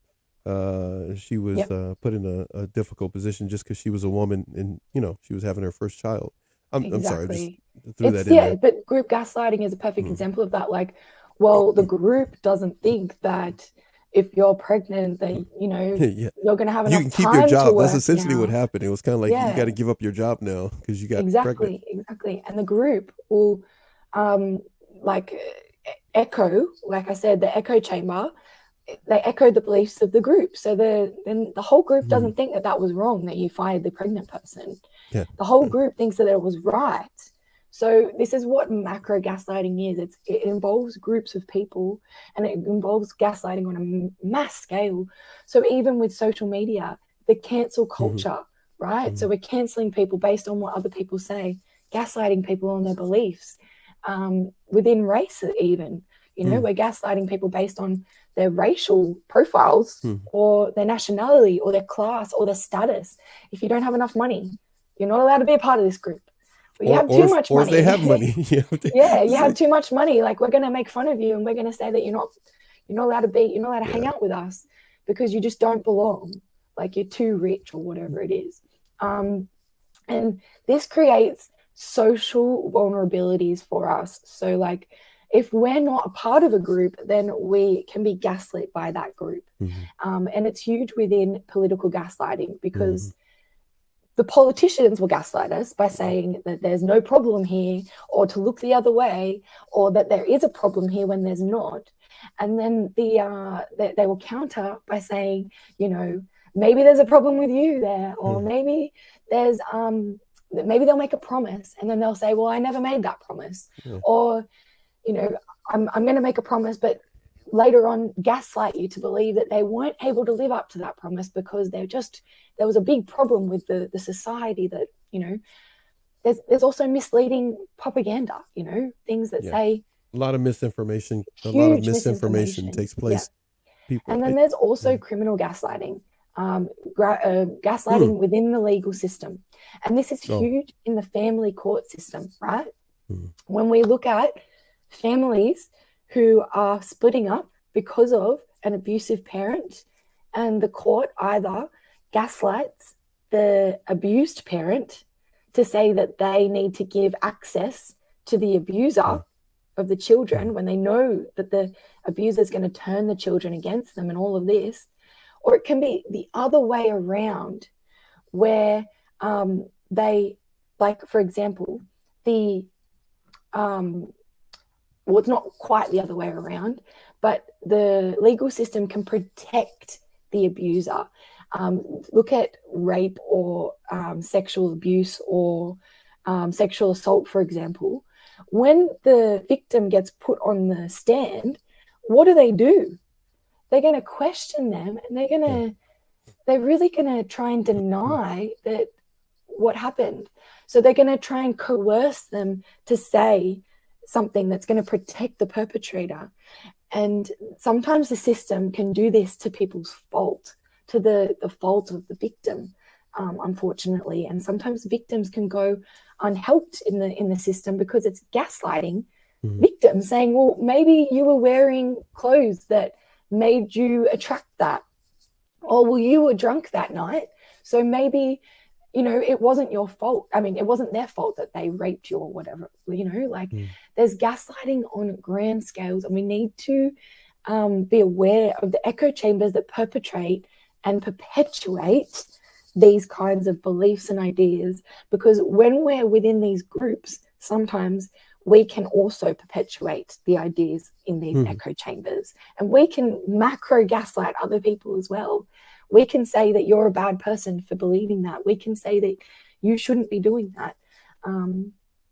Speaker 1: She was put in a difficult position just because she was a woman, and she was having her first child. I'm sorry, I just threw that in there.
Speaker 2: But group gaslighting is a perfect example of that. Like, well, the group doesn't think that if you're pregnant, that you're going to have enough time to work.
Speaker 1: You can keep your job. That's essentially what happened. It was kind of like you got to give up your job now because you got pregnant.
Speaker 2: Exactly. And the group will echo, like I said, the echo chamber. They echo the beliefs of the group. So then the whole group doesn't think that was wrong, that you fired the pregnant person.
Speaker 1: Yeah.
Speaker 2: The whole group thinks that it was right. So this is what macro-gaslighting is. It involves groups of people, and it involves gaslighting on a mass scale. So even with social media, the cancel culture, right? So we're canceling people based on what other people say, gaslighting people on their beliefs. Within race even, we're gaslighting people based on their racial profiles or their nationality or their class or their status. If you don't have enough money, you're not allowed to be a part of this group. But you have too much money.
Speaker 1: Or if they have money.
Speaker 2: You have too much money. Like, we're going to make fun of you, and we're going to say that you're not allowed to hang out with us because you just don't belong. Like, you're too rich or whatever it is. And this creates social vulnerabilities for us. So like, if we're not a part of a group, then we can be gaslit by that group. And it's huge within political gaslighting, because the politicians will gaslight us by saying that there's no problem here, or to look the other way, or that there is a problem here when there's not. And then they will counter by saying, maybe there's a problem with you there, or maybe there's maybe they'll make a promise, and then they'll say, well, I never made that promise, or I'm going to make a promise, but later on gaslight you to believe that they weren't able to live up to that promise because there was a big problem with the society that, you know, there's also misleading propaganda, you know, things that say
Speaker 1: a lot of misinformation,
Speaker 2: huge misinformation
Speaker 1: takes place. People,
Speaker 2: and then there's also criminal gaslighting, gaslighting within the legal system. And this is huge in the family court system, right? When we look at families who are splitting up because of an abusive parent, and the court either gaslights the abused parent to say that they need to give access to the abuser of the children when they know that the abuser is going to turn the children against them and all of this. Or it can be the other way around, where they, like, for example, well, it's not quite the other way around, but the legal system can protect the abuser. Look at rape or sexual abuse or sexual assault, for example. When the victim gets put on the stand, what do? They're going to question them, and they're really going to try and deny that what happened. So they're going to try and coerce them to say something that's going to protect the perpetrator. And sometimes the system can do this to people's fault, to the fault of the victim, unfortunately. And sometimes victims can go unhelped in the system because it's gaslighting victims, saying, well, maybe you were wearing clothes that made you attract that. Or, well, you were drunk that night, so maybe, you know, it wasn't your fault. I mean, it wasn't their fault that they raped you or whatever, you know, like there's gaslighting on grand scales, and we need to be aware of the echo chambers that perpetrate and perpetuate these kinds of beliefs and ideas, because when we're within these groups, sometimes we can also perpetuate the ideas in these echo chambers, and we can macro gaslight other people as well. We can say that you're a bad person for believing that. We can say that you shouldn't be doing that.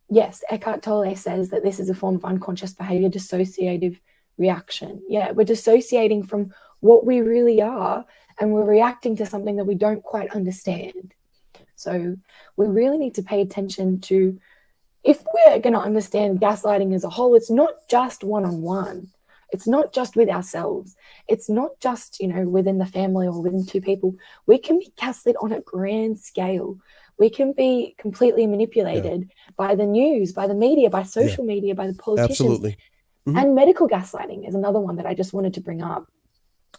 Speaker 2: Yes, Eckhart Tolle says that this is a form of unconscious behavior, dissociative reaction. Yeah, we're dissociating from what we really are, and we're reacting to something that we don't quite understand. So we really need to pay attention to, if we're going to understand gaslighting as a whole, it's not just one-on-one. It's not just with ourselves. It's not just, you know, within the family or within two people. We can be gaslit on a grand scale. We can be completely manipulated by the news, by the media, by social media, by the politicians.
Speaker 1: Absolutely.
Speaker 2: And medical gaslighting is another one that I just wanted to bring up.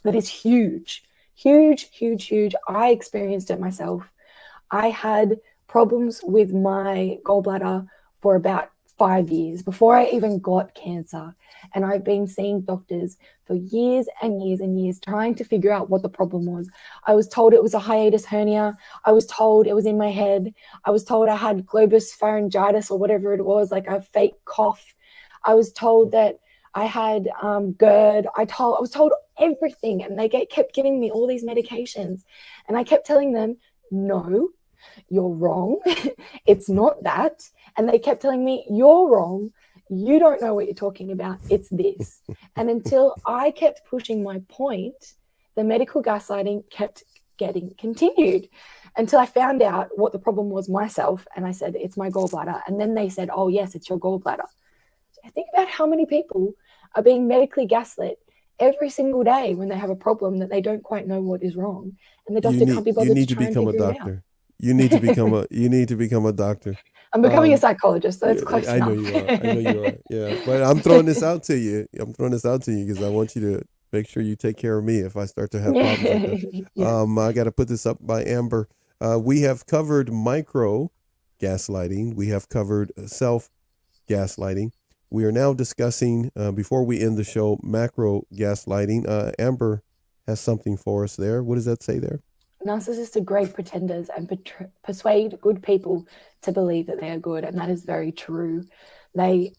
Speaker 2: That is huge, huge, huge, huge. I experienced it myself. I had problems with my gallbladder for about 5 years before I even got cancer. And I've been seeing doctors for years and years and years trying to figure out what the problem was. I was told it was a hiatus hernia. I was told it was in my head. I was told I had globus pharyngitis or whatever it was, like a fake cough. I was told that I had GERD. I was told everything, and they kept giving me all these medications. And I kept telling them, no, you're wrong. It's not that. And they kept telling me, you're wrong. You don't know what you're talking about. It's this. And until I kept pushing my point, the medical gaslighting kept getting continued until I found out what the problem was myself. And I said, it's my gallbladder. And then they said, oh, yes, it's your gallbladder. So I think about how many people are being medically gaslit every single day when they have a problem that they don't quite know what is wrong. And the doctor can't be bothered to try and figure it out.
Speaker 1: You need to become a doctor.
Speaker 2: I'm becoming a psychologist, so that's close enough.
Speaker 1: I know you are. Yeah, but I'm throwing this out to you. Because I want you to make sure you take care of me if I start to have problems like that. I got to put this up by Amber. We have covered micro-gaslighting. We have covered self-gaslighting. We are now discussing, before we end the show, macro-gaslighting. Amber has something for us there. What does that say there?
Speaker 2: Narcissists are great pretenders and persuade good people to believe that they are good, and that is very true. They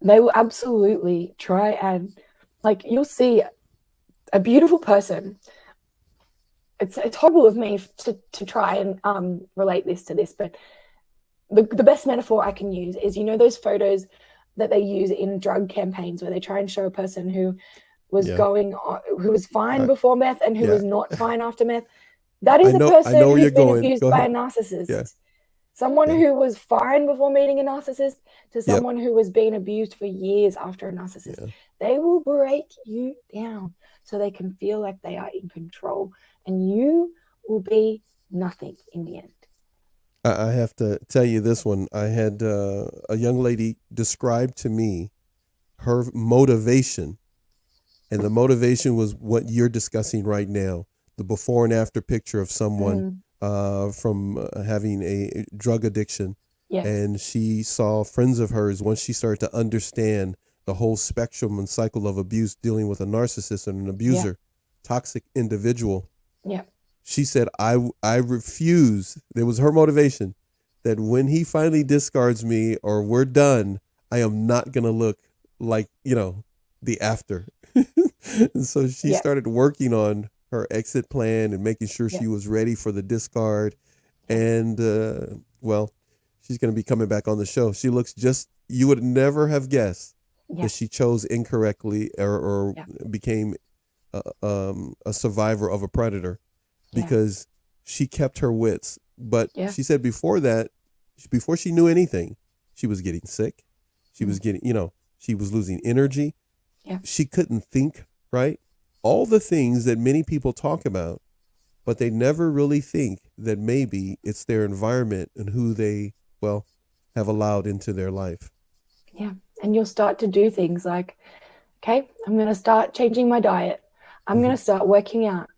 Speaker 2: will absolutely try and, like, you'll see a beautiful person. It's horrible of me to try and relate this to this, but the best metaphor I can use is, you know, those photos that they use in drug campaigns where they try and show a person who was
Speaker 1: Yeah.
Speaker 2: going on, who was fine
Speaker 1: I,
Speaker 2: before meth and who
Speaker 1: yeah.
Speaker 2: was not fine after meth. That
Speaker 1: I
Speaker 2: is a
Speaker 1: know. I know
Speaker 2: person
Speaker 1: where
Speaker 2: who's
Speaker 1: you're
Speaker 2: been
Speaker 1: going.
Speaker 2: abused
Speaker 1: Go
Speaker 2: by a
Speaker 1: ahead. Yeah.
Speaker 2: narcissist. Someone
Speaker 1: Yeah.
Speaker 2: who was fine before meeting a narcissist to
Speaker 1: Yep.
Speaker 2: someone who was being abused for years after a narcissist.
Speaker 1: Yeah.
Speaker 2: They will break you down so they can feel like they are in control, and you will be nothing in the end.
Speaker 1: I have to tell you this one. I had a young lady describe to me her motivation, and the motivation was what you're discussing right now, the before and after picture of someone from having a drug addiction.
Speaker 2: Yes.
Speaker 1: And she saw friends of hers, once she started to understand the whole spectrum and cycle of abuse, dealing with a narcissist and an abuser, toxic individual.
Speaker 2: Yeah.
Speaker 1: She said, I refuse. There was her motivation, that when he finally discards me or we're done, I am not going to look like, the after. And so she started working on her exit plan and making sure she was ready for the discard. And, she's going to be coming back on the show. She looks you would never have guessed that she chose incorrectly or became a survivor of a predator, because she kept her wits. But she said before that, before she knew anything, she was getting sick. She was getting, she was losing energy.
Speaker 2: Yeah.
Speaker 1: She couldn't think, right? All the things that many people talk about, but they never really think that maybe it's their environment and who they, have allowed into their life.
Speaker 2: Yeah. And you'll start to do things like, okay, I'm going to start changing my diet. I'm going to start working out.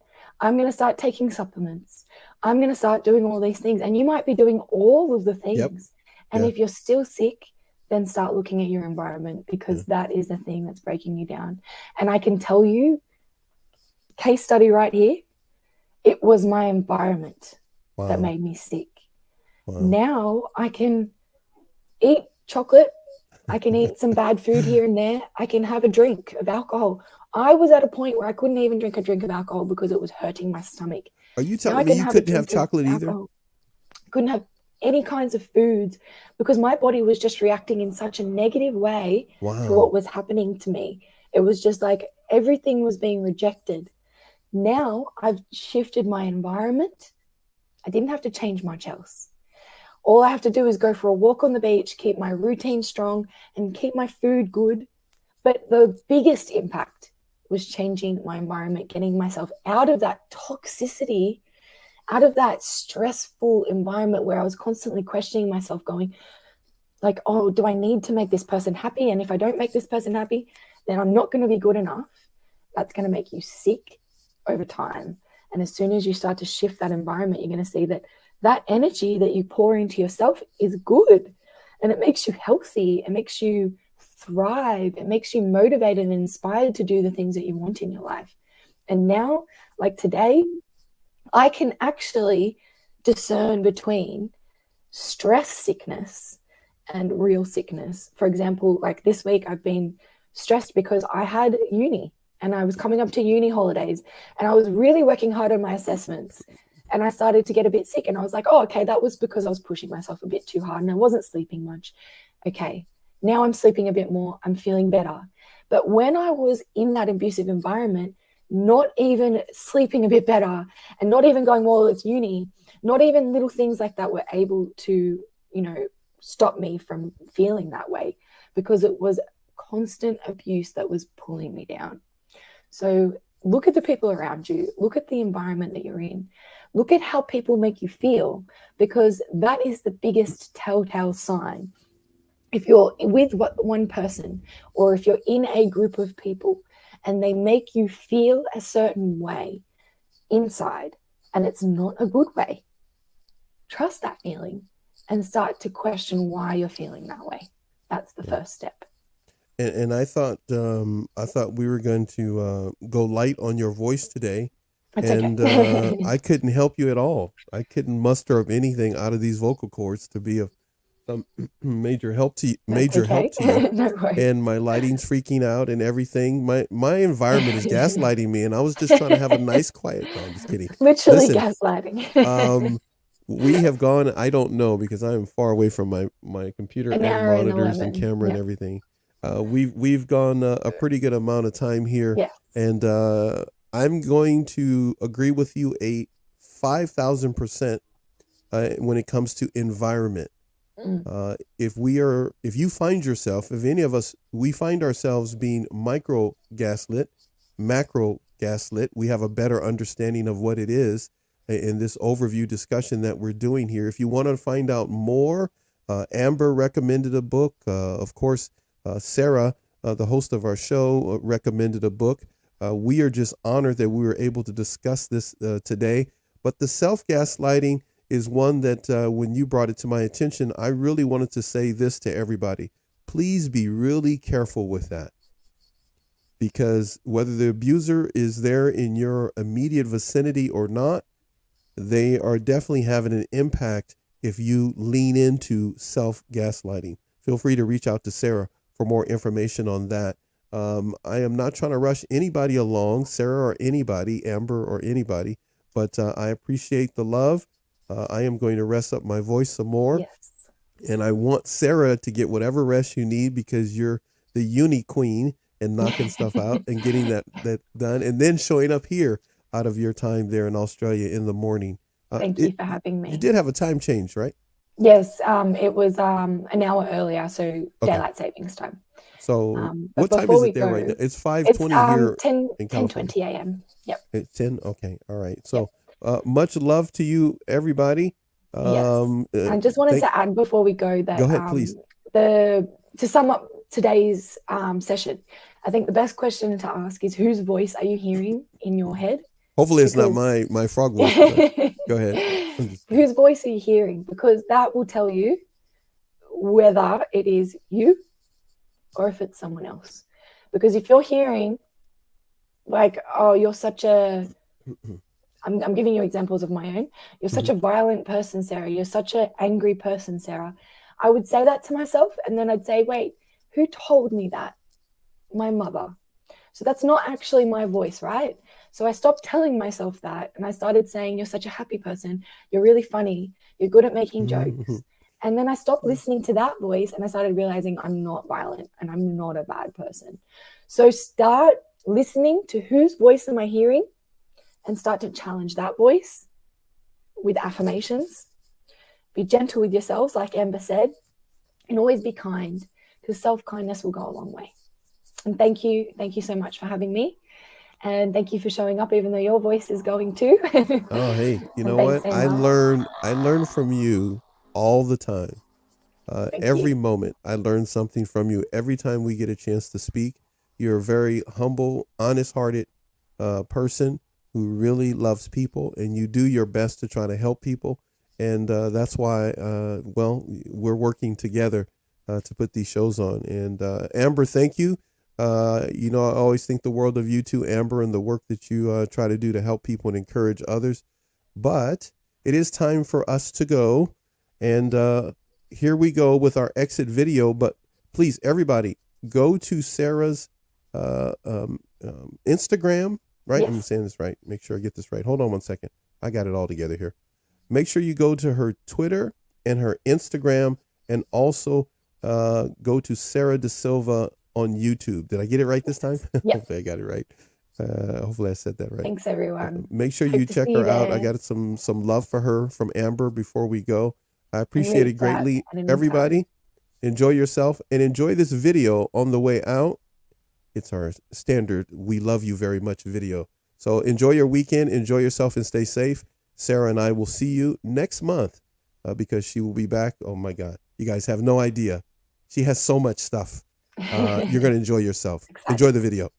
Speaker 2: I'm going to start taking supplements. I'm going to start doing all these things. And you might be doing all of the things.
Speaker 1: Yep.
Speaker 2: And if you're still sick, then start looking at your environment, because that is the thing that's breaking you down. And I can tell you, case study right here, it was my environment that made me sick.
Speaker 1: Wow.
Speaker 2: Now I can eat chocolate. I can eat some bad food here and there. I can have a drink of alcohol. I was at a point where I couldn't even drink a drink of alcohol because it was hurting my stomach.
Speaker 1: Are you telling me you couldn't have chocolate either?
Speaker 2: Couldn't have any kinds of foods because my body was just reacting in such a negative way to what was happening to me. It was just like everything was being rejected. Now I've shifted my environment. I didn't have to change much else. All I have to do is go for a walk on the beach, keep my routine strong, and keep my food good. But the biggest impact was changing my environment, getting myself out of that toxicity, out of that stressful environment where I was constantly questioning myself, going like, oh, do I need to make this person happy? And if I don't make this person happy, then I'm not going to be good enough. That's going to make you sick over time. And as soon as you start to shift that environment, you're going to see that that energy that you pour into yourself is good, and it makes you healthy. It makes you thrive. It makes you motivated and inspired to do the things that you want in your life. And now, like today, I can actually discern between stress sickness and real sickness. For example, like this week, I've been stressed because I had uni and I was coming up to uni holidays and I was really working hard on my assessments. And I started to get a bit sick and I was like, oh, okay, that was because I was pushing myself a bit too hard and I wasn't sleeping much. Okay, now I'm sleeping a bit more. I'm feeling better. But when I was in that abusive environment, not even sleeping a bit better and not even going, well, it's uni, not even little things like that were able to, stop me from feeling that way, because it was constant abuse that was pulling me down. So look at the people around you, look at the environment that you're in, look at how people make you feel, because that is the biggest telltale sign. If you're with one person or if you're in a group of people and they make you feel a certain way inside and it's not a good way, trust that feeling and start to question why you're feeling that way. That's the first step.
Speaker 1: And I thought we were going to go light on your voice today.
Speaker 2: It's
Speaker 1: and
Speaker 2: okay.
Speaker 1: I couldn't help you at all. I couldn't muster up anything out of these vocal cords to be of some major help to you.
Speaker 2: No worries.
Speaker 1: And my lighting's freaking out and everything. My environment is gaslighting me, and I was just trying to have a nice quiet. No, I'm just kidding.
Speaker 2: Literally
Speaker 1: Listen,
Speaker 2: gaslighting.
Speaker 1: we have gone, I don't know, because I am far away from my computer
Speaker 2: An
Speaker 1: and
Speaker 2: hour and
Speaker 1: monitors and
Speaker 2: 11.
Speaker 1: camera and
Speaker 2: Yep.
Speaker 1: everything. We've gone a pretty good amount of time here,
Speaker 2: Yes.
Speaker 1: and I'm going to agree with you 5,000% when it comes to environment. If you find yourself, if any of us, we find ourselves being micro-gaslit, macro-gaslit, we have a better understanding of what it is in this overview discussion that we're doing here. If you want to find out more, Amber recommended a book. Of course, Sarah, the host of our show, recommended a book. We are just honored that we were able to discuss this today. But the self-gaslighting is one that when you brought it to my attention, I really wanted to say this to everybody. Please be really careful with that. Because whether the abuser is there in your immediate vicinity or not, they are definitely having an impact if you lean into self-gaslighting. Feel free to reach out to Sarah for more information on that. I am not trying to rush anybody along, Sarah or anybody, Amber or anybody, but I appreciate the love. I am going to rest up my voice some more.
Speaker 2: Yes.
Speaker 1: And I want Sarah to get whatever rest you need because you're the uni queen and knocking stuff out and getting that done and then showing up here out of your time there in Australia in the morning.
Speaker 2: Thank you for having me.
Speaker 1: You did have a time change, right?
Speaker 2: Yes, it was an hour earlier, so daylight savings time.
Speaker 1: So what time is it there right now? It's 5:20 here in California.
Speaker 2: 10:20 a.m. Yep.
Speaker 1: It's 10. Okay. All right. So much love to you, everybody.
Speaker 2: Yes. I just wanted to add before we go that
Speaker 1: go ahead, please.
Speaker 2: To sum up today's session, I think the best question to ask is whose voice are you hearing in your head?
Speaker 1: Hopefully it's not my frog voice. Go ahead.
Speaker 2: Whose voice are you hearing? Because that will tell you whether it is you or if it's someone else. Because if you're hearing like, oh, you're such a, I'm giving you examples of my own. You're such a violent person, Sarah. You're such an angry person, Sarah. I would say that to myself. And then I'd say, wait, who told me that? My mother. So that's not actually my voice, right? So I stopped telling myself that. And I started saying, you're such a happy person. You're really funny. You're good at making jokes. And then I stopped listening to that voice and I started realizing I'm not violent and I'm not a bad person. So start listening to whose voice am I hearing and start to challenge that voice with affirmations. Be gentle with yourselves, like Amber said, and always be kind because self-kindness will go a long way. And thank you so much for having me. And thank you for showing up, even though your voice is going too.
Speaker 1: Oh, hey, you know what? I learn from you all the time. Every moment I learn something from you. Every time we get a chance to speak, you're a very humble, honest-hearted person who really loves people, and you do your best to try to help people. And that's why, we're working together to put these shows on. And Amber, thank you. I always think the world of you too, Amber, and the work that you try to do to help people and encourage others. But it is time for us to go. And here we go with our exit video. But please, everybody, go to Sarah's Instagram, right? Yes. I'm saying this right. Make sure I get this right. Hold on one second. I got it all together here. Make sure you go to her Twitter and her Instagram, and also go to Sarah de Silva on YouTube. Did I get it right this time?
Speaker 2: Yes.
Speaker 1: Hopefully I got it right. Hopefully I said that right.
Speaker 2: Thanks, everyone.
Speaker 1: Make sure you check her out. I got some love for her from Amber before we go. I appreciate it greatly. Everybody, enjoy yourself and enjoy this video on the way out. It's our standard "We love you very much" video. So enjoy your weekend, enjoy yourself, and stay safe. Sarah and I will see you next month because she will be back. Oh my God, you guys have no idea. She has so much stuff. You're going to enjoy yourself. Enjoy the video.